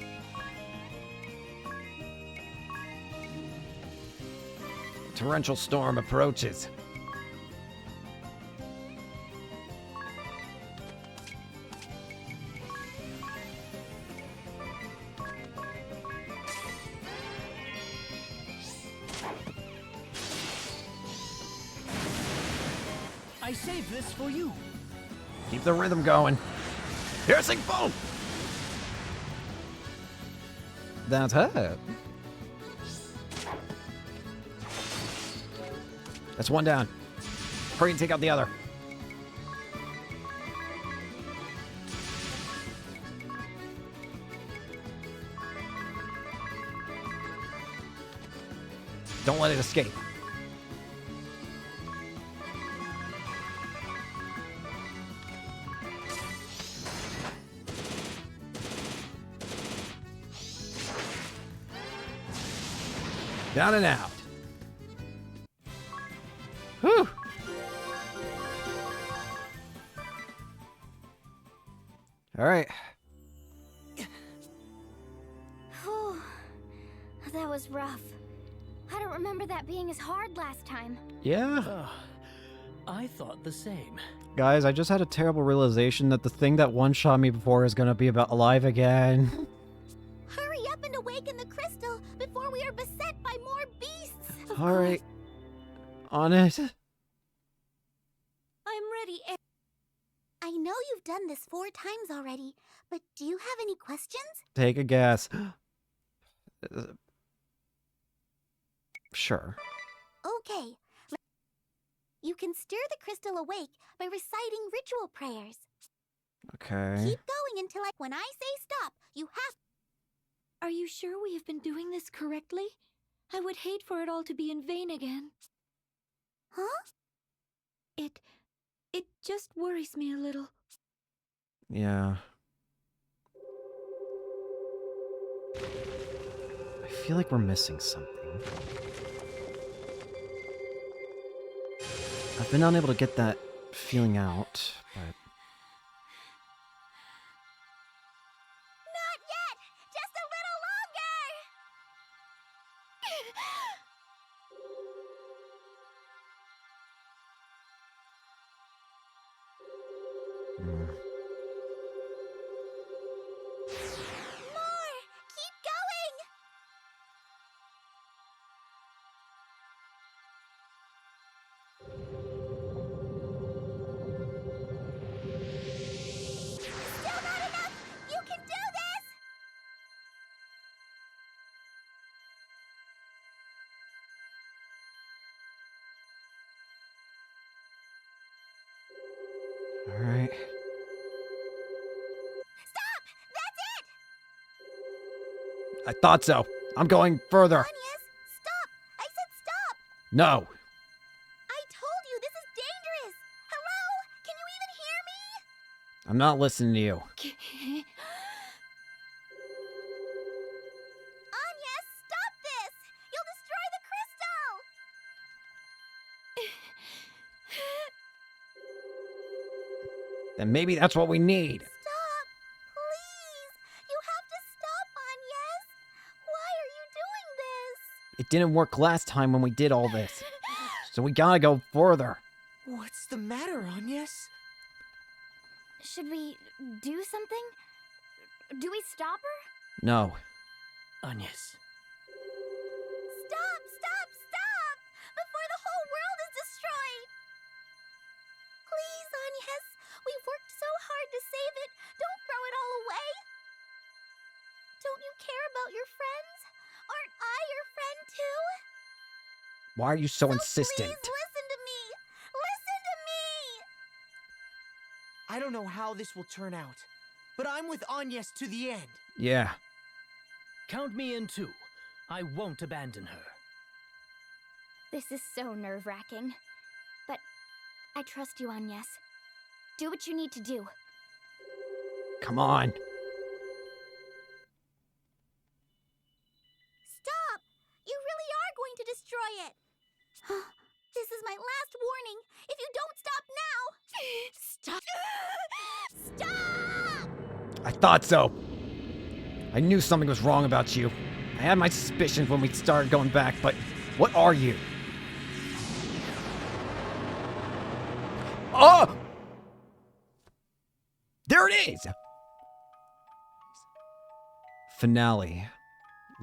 Torrential storm approaches. I saved this for you. Keep the rhythm going. Piercing bolt! That's it. That's one down. Hurry and take out the other. Don't let it escape. Down and out. Whew. All right. Whew. That was rough. I don't remember that being as hard last time. Yeah. I thought the same. Guys, I just had a terrible realization that the thing that one-shot me before is gonna be alive again. Hurry up and awaken the crystal before we are beset by more beasts. All right. On it. I'm ready. I know you've done this 4 times already, but do you have any questions? Take a guess. Sure. Okay. You can stir the crystal awake by reciting ritual prayers. Okay. Keep going until when I say stop, you have. Are you sure we have been doing this correctly? I would hate for it all to be in vain again. Huh? It just worries me a little. Yeah. I feel like we're missing something. I've been unable to get that feeling out, but... Not yet! Just a little longer! Hmm. More! Keep going! Still not enough! You can do this! All right. Stop! That's it! I thought so. I'm going further. Anyas, stop! I said stop! No. I told you this is dangerous! Hello? Can you even hear me? I'm not listening to you. Anyas, stop this! You'll destroy the crystal! Then maybe that's what we need. Stop! Please! You have to stop, Anyas! Why are you doing this? It didn't work last time when we did all this. So we gotta go further. What's the matter, Agnes? Should we do something? Do we stop her? No. Agnes. Stop! Stop! Stop! Before the whole world is destroyed! Please, Anyas! We've worked so hard to save it. Don't throw it all away! Don't you care about your friends? Aren't I your friend too? Why are you so insistent? Please listen to me! Listen to me! I don't know how this will turn out, but I'm with Agnes to the end. Yeah. Count me in too. I won't abandon her. This is so nerve-wracking. But I trust you, Agnes. Do what you need to do. Come on. Stop! You really are going to destroy it! This is my last warning. If you don't stop now... Stop! I thought so. I knew something was wrong about you. I had my suspicions when we started going back, but what are you? Oh! There it is! Finale.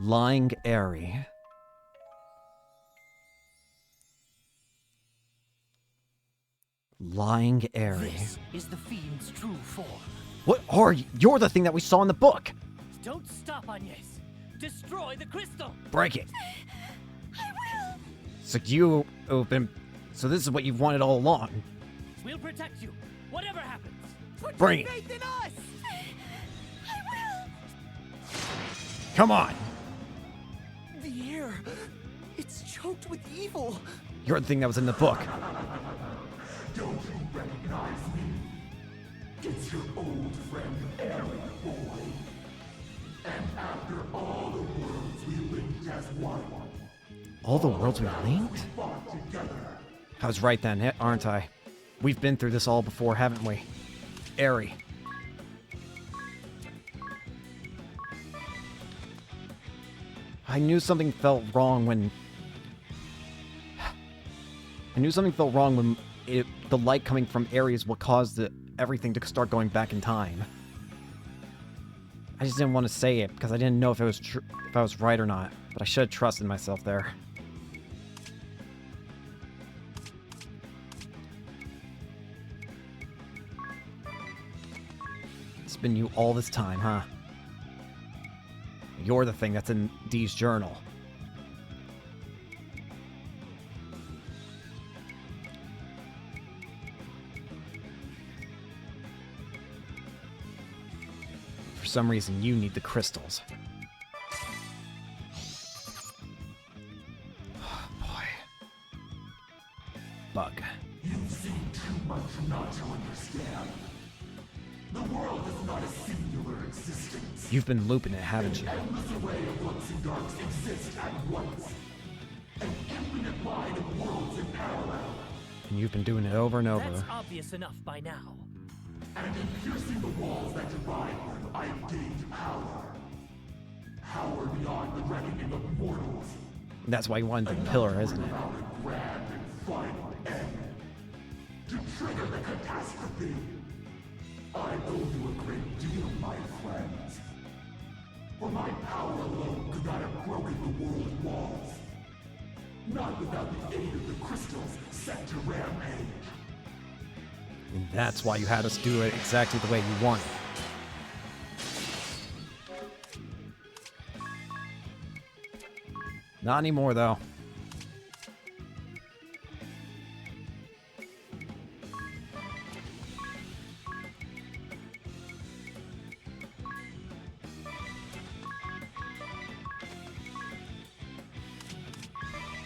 Lying Airy. Lying Airy. This is the fiend's true form. What are you? You're the thing that we saw in the book. Don't stop, Agnes. Destroy the crystal. Break it. So you open. So this is what you've wanted all along. We'll protect you, whatever happens. Bring it. Faith in us! Come on. The air, it's choked with evil. You're the thing that was in the book. Don't you recognize me? It's your old friend, Eric, boy. And after all the worlds we linked as one, All the worlds we linked? I was right then, aren't I? We've been through this all before, haven't we? Eri. I knew something felt wrong when... the light coming from Eri is what caused everything to start going back in time. I just didn't want to say it because I didn't know if I was right or not, but I should have trusted myself there. It's been you all this time, huh? You're the thing that's in Dee's journal. For some reason, you need the crystals. Oh, boy. Bug. You've seen too much not to understand. The world is not a singular existence. You've been looping it, haven't you? An endless array of lights and darks exist at once. An infinite line of worlds in parallel. And you've been doing it over and over. That's obvious enough by now. And in piercing the walls that divide them, I have gained power. Power beyond the reckoning of mortals. And that's why you wanted the pillar, isn't it? Without a grand and final end. To trigger the catastrophe. I owe you a great deal, my friends. For my power alone could not have broken the world walls. Not without the aid of the crystals set to rampage. And that's why you had us do it exactly the way you wanted. Not anymore, though.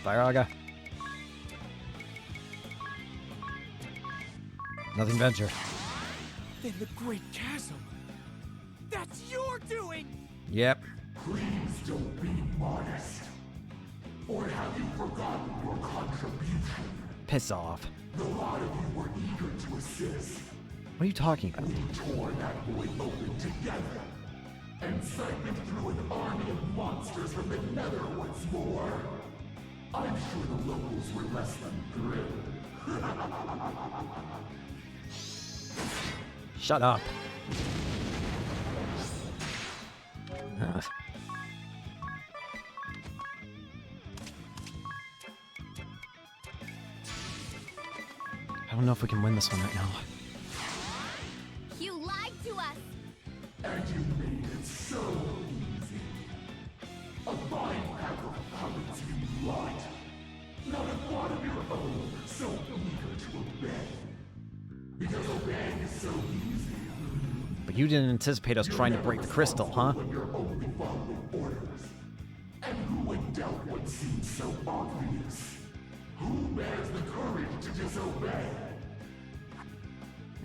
Firaga. Nothing venture. Then the Great Chasm. That's your doing! Yep. Please don't be modest. Or have you forgotten your contribution? Piss off. The lot of you were eager to assist. What are you talking about? We tore that void open together. And segmented through an army of monsters from the nether once more. I'm sure the locals were less than thrilled. Shut up. I don't know if we can win this one right now. You lied to us! And you made it so easy. A fine pack of puppets you light. Not a thought of your own, so eager to obey. Because obeying is so easy. But you didn't anticipate us trying to break the crystal, huh? When you're only following orders. And who would doubt what seems so obvious? Who bears the courage to disobey?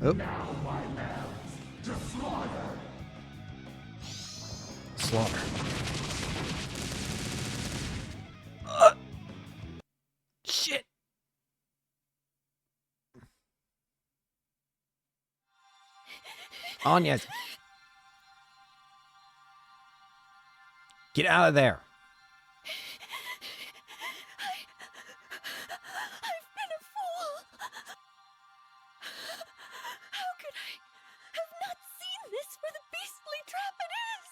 Oh. Now, my lambs, to slaughter! Slaughter. Shit! Anya! Get out of there! I've been a fool. How could I have not seen this for the beastly trap it is?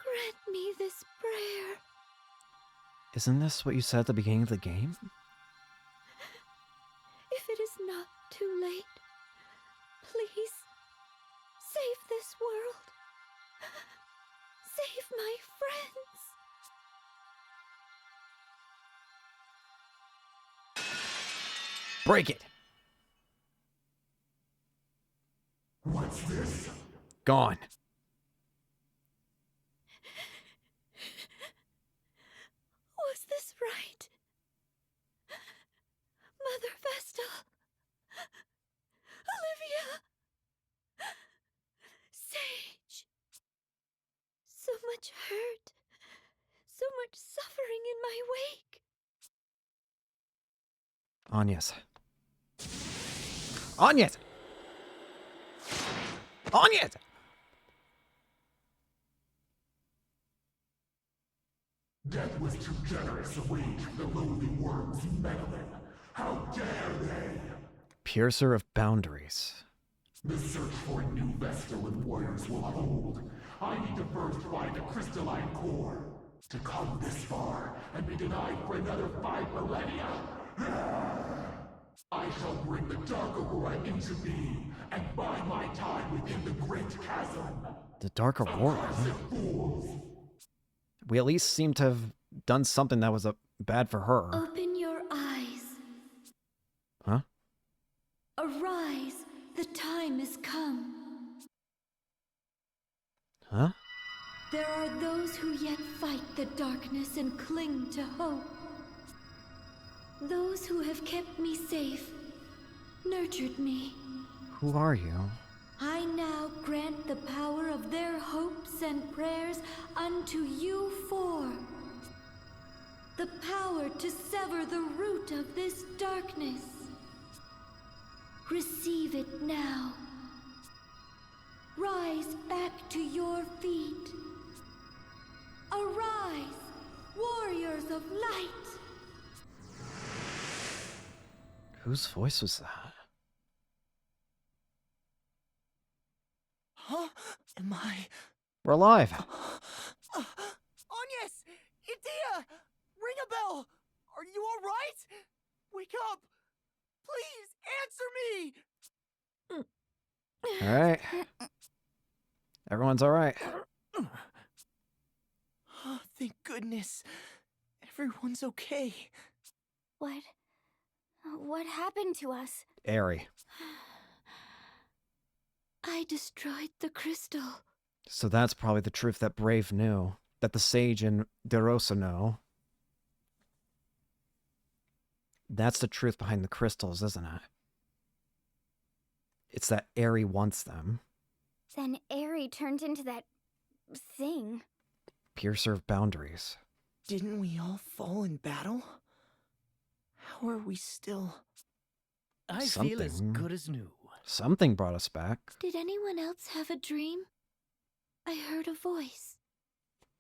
Grant me this prayer. Isn't this what you said at the beginning of the game? If it is not too late, please save this world. Save my friends. Break it! What's this? Gone. Was this right? Mother Vestal, Olivia, Sage. So much much hurt, so much suffering in my wake. Agnes. Agnes! Agnes! Death was too generous a wage for the loathing worms meddling. How dare they? Piercer of boundaries. The search for a new Vestal and warriors will hold. I need to first find a crystalline core. To come this far and be denied for another 5 millennia? I shall bring the Dark Aurora into me and bide my time within the Great Chasm. The Dark Aurora? Accursed fools! We at least seem to have done something that was bad for her. Open your eyes. Huh? Arise, the time has come. Huh? There are those who yet fight the darkness and cling to hope. Those who have kept me safe, nurtured me. Who are you? I now grant the power of their hopes and prayers unto you four. The power to sever the root of this darkness. Receive it now. Rise back to your feet. Arise, warriors of light. Whose voice was that? Huh? Am I... We're alive. Agnes! Idia! Ring a bell! Are you alright? Wake up! Please, answer me! Alright. Everyone's alright. Oh, thank goodness. Everyone's okay. What happened to us? Airy. I destroyed the crystal. So that's probably the truth that Brave knew. That the Sage and DeRosa know. That's the truth behind the crystals, isn't it? It's that Airy wants them. Then Airy turned into that thing. Piercer of boundaries. Didn't we all fall in battle? How are we still... I feel as Something. good as new. Something brought us back. Did anyone else have a dream? I heard a voice.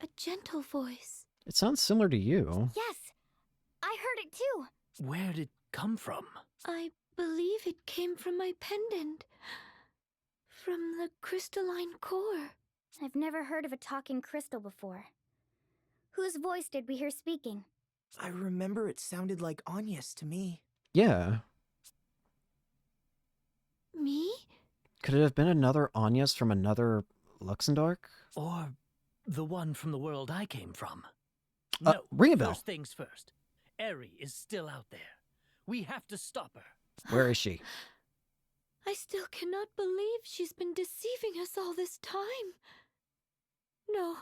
A gentle voice. It sounds similar to you. Yes, I heard it too. Where did it come from? I believe it came from my pendant. From the crystalline core. I've never heard of a talking crystal before. Whose voice did we hear speaking? I remember it sounded like Agnes to me. Yeah. Me? Could it have been another Agnes from another Luxembourg? Or the one from the world I came from? Ring a bell. First things first. Airy is still out there. We have to stop her. Where is she? I still cannot believe she's been deceiving us all this time. No,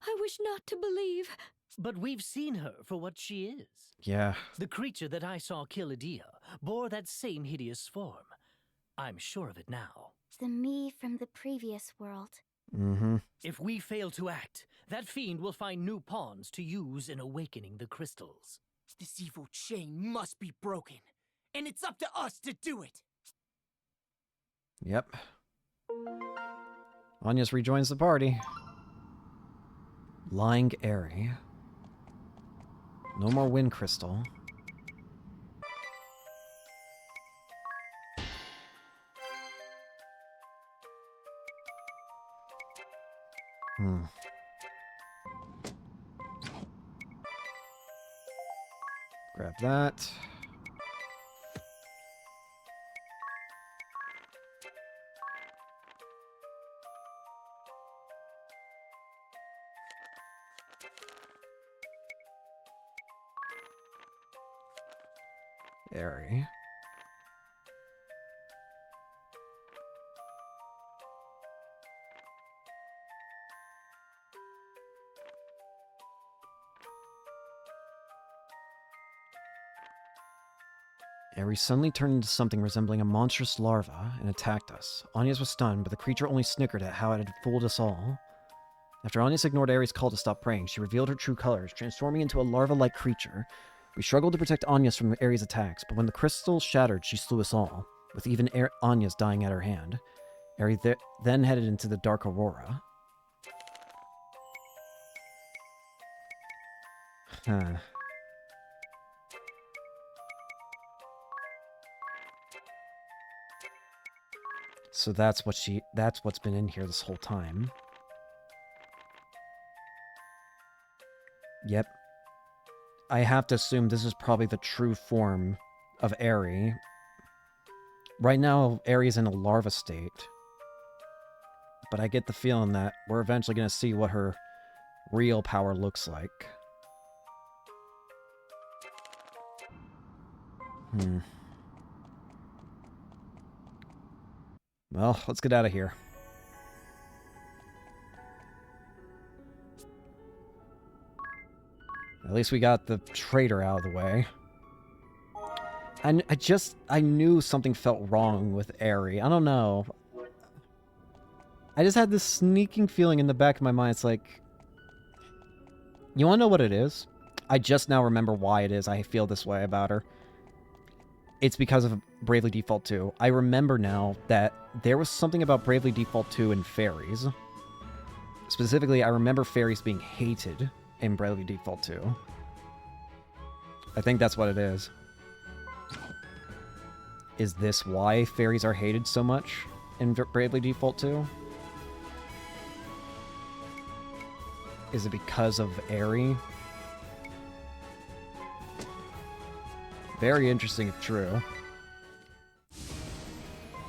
I wish not to believe. But we've seen her for what she is. Yeah. The creature that I saw kill Idia bore that same hideous form. I'm sure of it now. The me from the previous world. Mm-hmm. If we fail to act, that fiend will find new pawns to use in awakening the crystals. This evil chain must be broken, and it's up to us to do it. Yep. Agnes rejoins the party. Lying Airy. No more wind crystal. Grab that. Airy. Airy suddenly turned into something resembling a monstrous larva and attacked us. Agnes was stunned, but the creature only snickered at how it had fooled us all. After Anya's ignored Aries' call to stop praying, she revealed her true colors, transforming into a larva-like creature. We struggled to protect Anya's from Aries' attacks, but when the crystal shattered, she slew us all, with even Anya's dying at her hand. Aries then headed into the Dark Aurora. Huh. So that's what's been in here this whole time. Yep. I have to assume this is probably the true form of Aerie. Right now, Aerie's in a larva state. But I get the feeling that we're eventually going to see what her real power looks like. Well, let's get out of here. At least we got the traitor out of the way. And I knew something felt wrong with Aerie. I don't know. I just had this sneaking feeling in the back of my mind. It's like, you want to know what it is? I just now remember why it is I feel this way about her. It's because of Bravely Default 2. I remember now that there was something about Bravely Default 2 and fairies. Specifically, I remember fairies being hated in Bravely Default 2. I think that's what it is. Is this why fairies are hated so much in Bravely Default 2? Is it because of Aerie? Very interesting if true.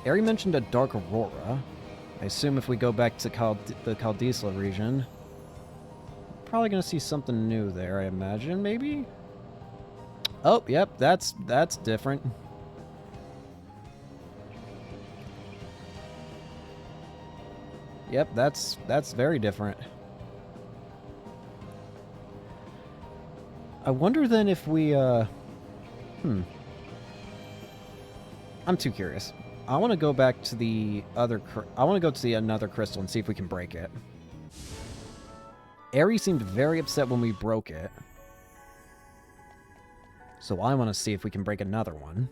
Aerie mentioned a Dark Aurora. I assume if we go back to the Kaldisla region, probably gonna see something new there, I imagine, maybe? Oh, yep, that's different. Yep, that's very different. I wonder then if we, I'm too curious. I want to go back to the other... I want to go to the another crystal and see if we can break it. Aerie seemed very upset when we broke it. So I want to see if we can break another one.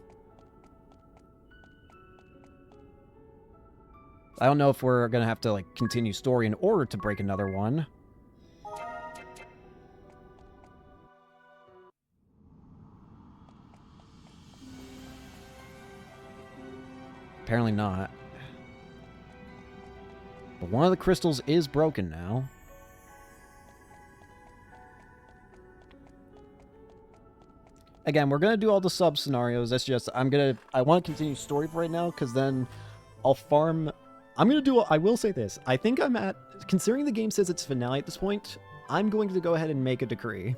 I don't know if we're going to have to, like, continue story in order to break another one. Apparently not. But one of the crystals is broken now. Again, we're going to do all the sub-scenarios. That's just, I want to continue story for right now, because then I'll farm... I will say this. I think I'm at... Considering the game says it's finale at this point, I'm going to go ahead and make a decree.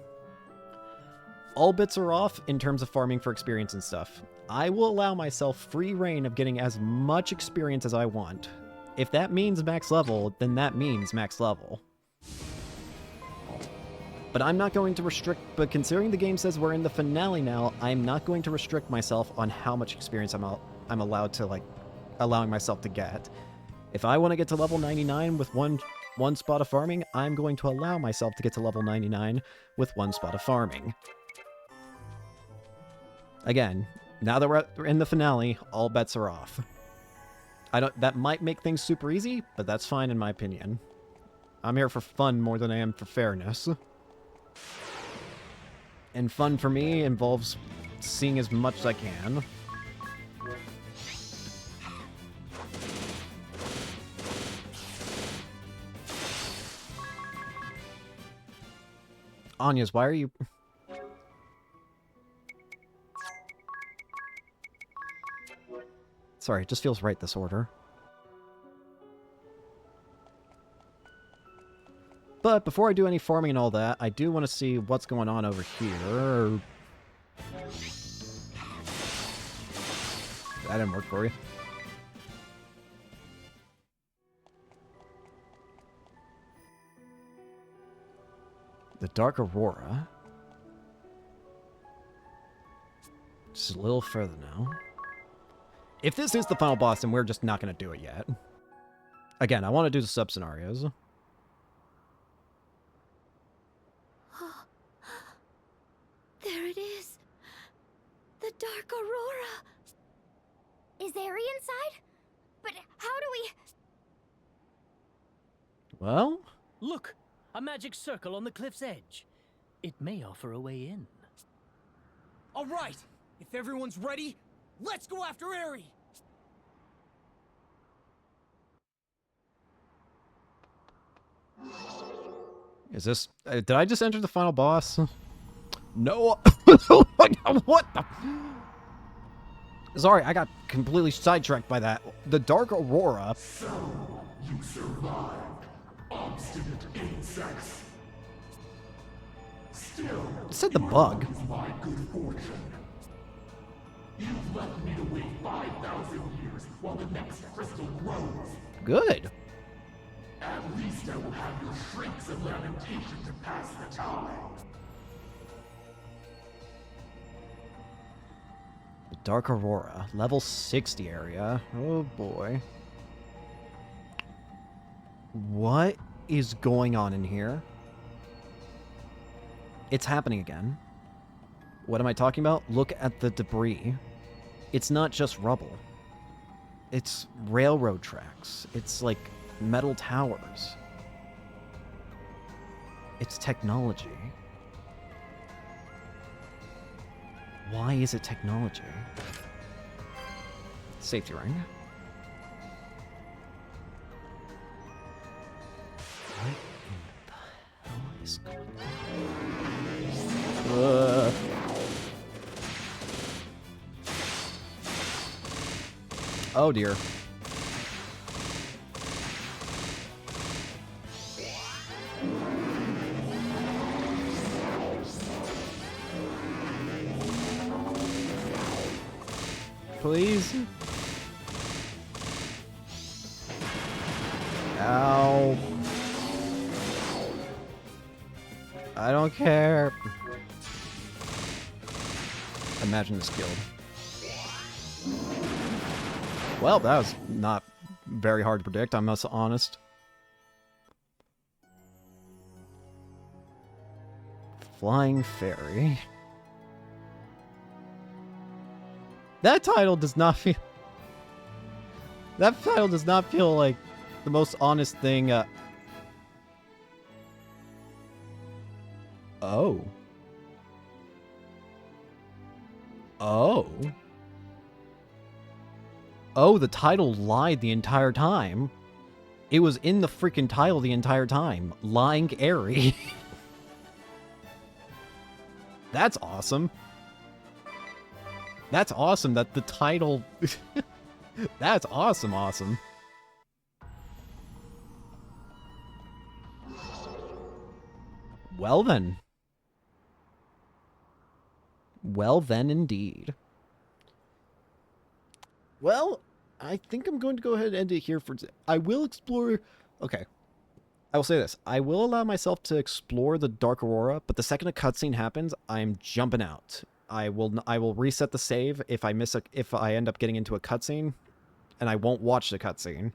All bets are off in terms of farming for experience and stuff. I will allow myself free reign of getting as much experience as I want. If that means max level, then that means max level. But I'm not going to restrict... But considering the game says we're in the finale now, I'm not going to restrict myself on how much experience I'm allowed to, like, allowing myself to get. If I want to get to level 99 with one spot of farming, I'm going to allow myself to get to level 99 with one spot of farming. Again, now that we're in the finale, all bets are off. That might make things super easy, but that's fine in my opinion. I'm here for fun more than I am for fairness. And fun for me involves seeing as much as I can. Anya's, why are you... Sorry, it just feels right, this order. But before I do any farming and all that, I do want to see what's going on over here. That didn't work for you. The Dark Aurora. Just a little further now. If this is the final boss, then we're just not going to do it yet. Again, I want to do the sub-scenarios. There it is. The Dark Aurora. Is Eri inside? But how do we... Well, Look, a magic circle on the cliff's edge. It may offer a way in. All right, if everyone's ready, let's go after Eri. is this... did I just enter the final boss? No. What the... Sorry, I got completely sidetracked by that. The Dark Aurora. So, you survived, obstinate insects. Still, It said the your bug. luck is my good fortune. You've left me to wait 5,000 years while the next crystal grows. Good. At least I will have your shrieks of lamentation to pass the time. The Dark Aurora. Level 60 area. Oh boy. What is going on in here? It's happening again. What am I talking about? Look at the debris. It's not just rubble. It's railroad tracks. It's like metal towers. It's technology. Why is it technology? Safety ring. What in the hell is going on? Oh dear. Please? Ow. I don't care. Imagine this guild. Well, that was not very hard to predict, I must be honest. Flying Fairy. That title does not feel... That title does not feel like the most honest thing, Oh. Oh. Oh, the title lied the entire time. It was in the freaking title the entire time. Lying Eri. That's awesome. That's awesome that the title... That's awesome. Well then. Well then indeed. Well, I think I'm going to go ahead and end it here for... I will explore... Okay. I will say this. I will allow myself to explore the Dark Aurora, but the second a cutscene happens, I'm jumping out. I will reset the save if I end up getting into a cutscene, and I won't watch the cutscene.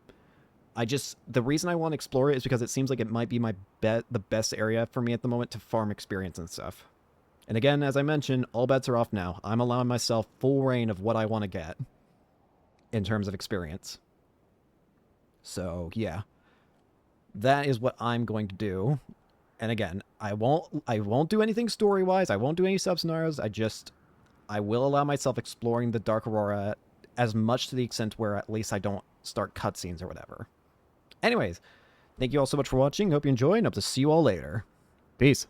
The reason I want to explore it is because it seems like it might be the best area for me at the moment to farm experience and stuff. And again, as I mentioned, all bets are off now. I'm allowing myself full reign of what I want to get in terms of experience. So, yeah. That is what I'm going to do. And again, I won't do anything story-wise. I won't do any sub-scenarios. I will allow myself exploring the Dark Aurora as much to the extent where at least I don't start cutscenes or whatever. Anyways, thank you all so much for watching. Hope you enjoyed, and hope to see you all later. Peace.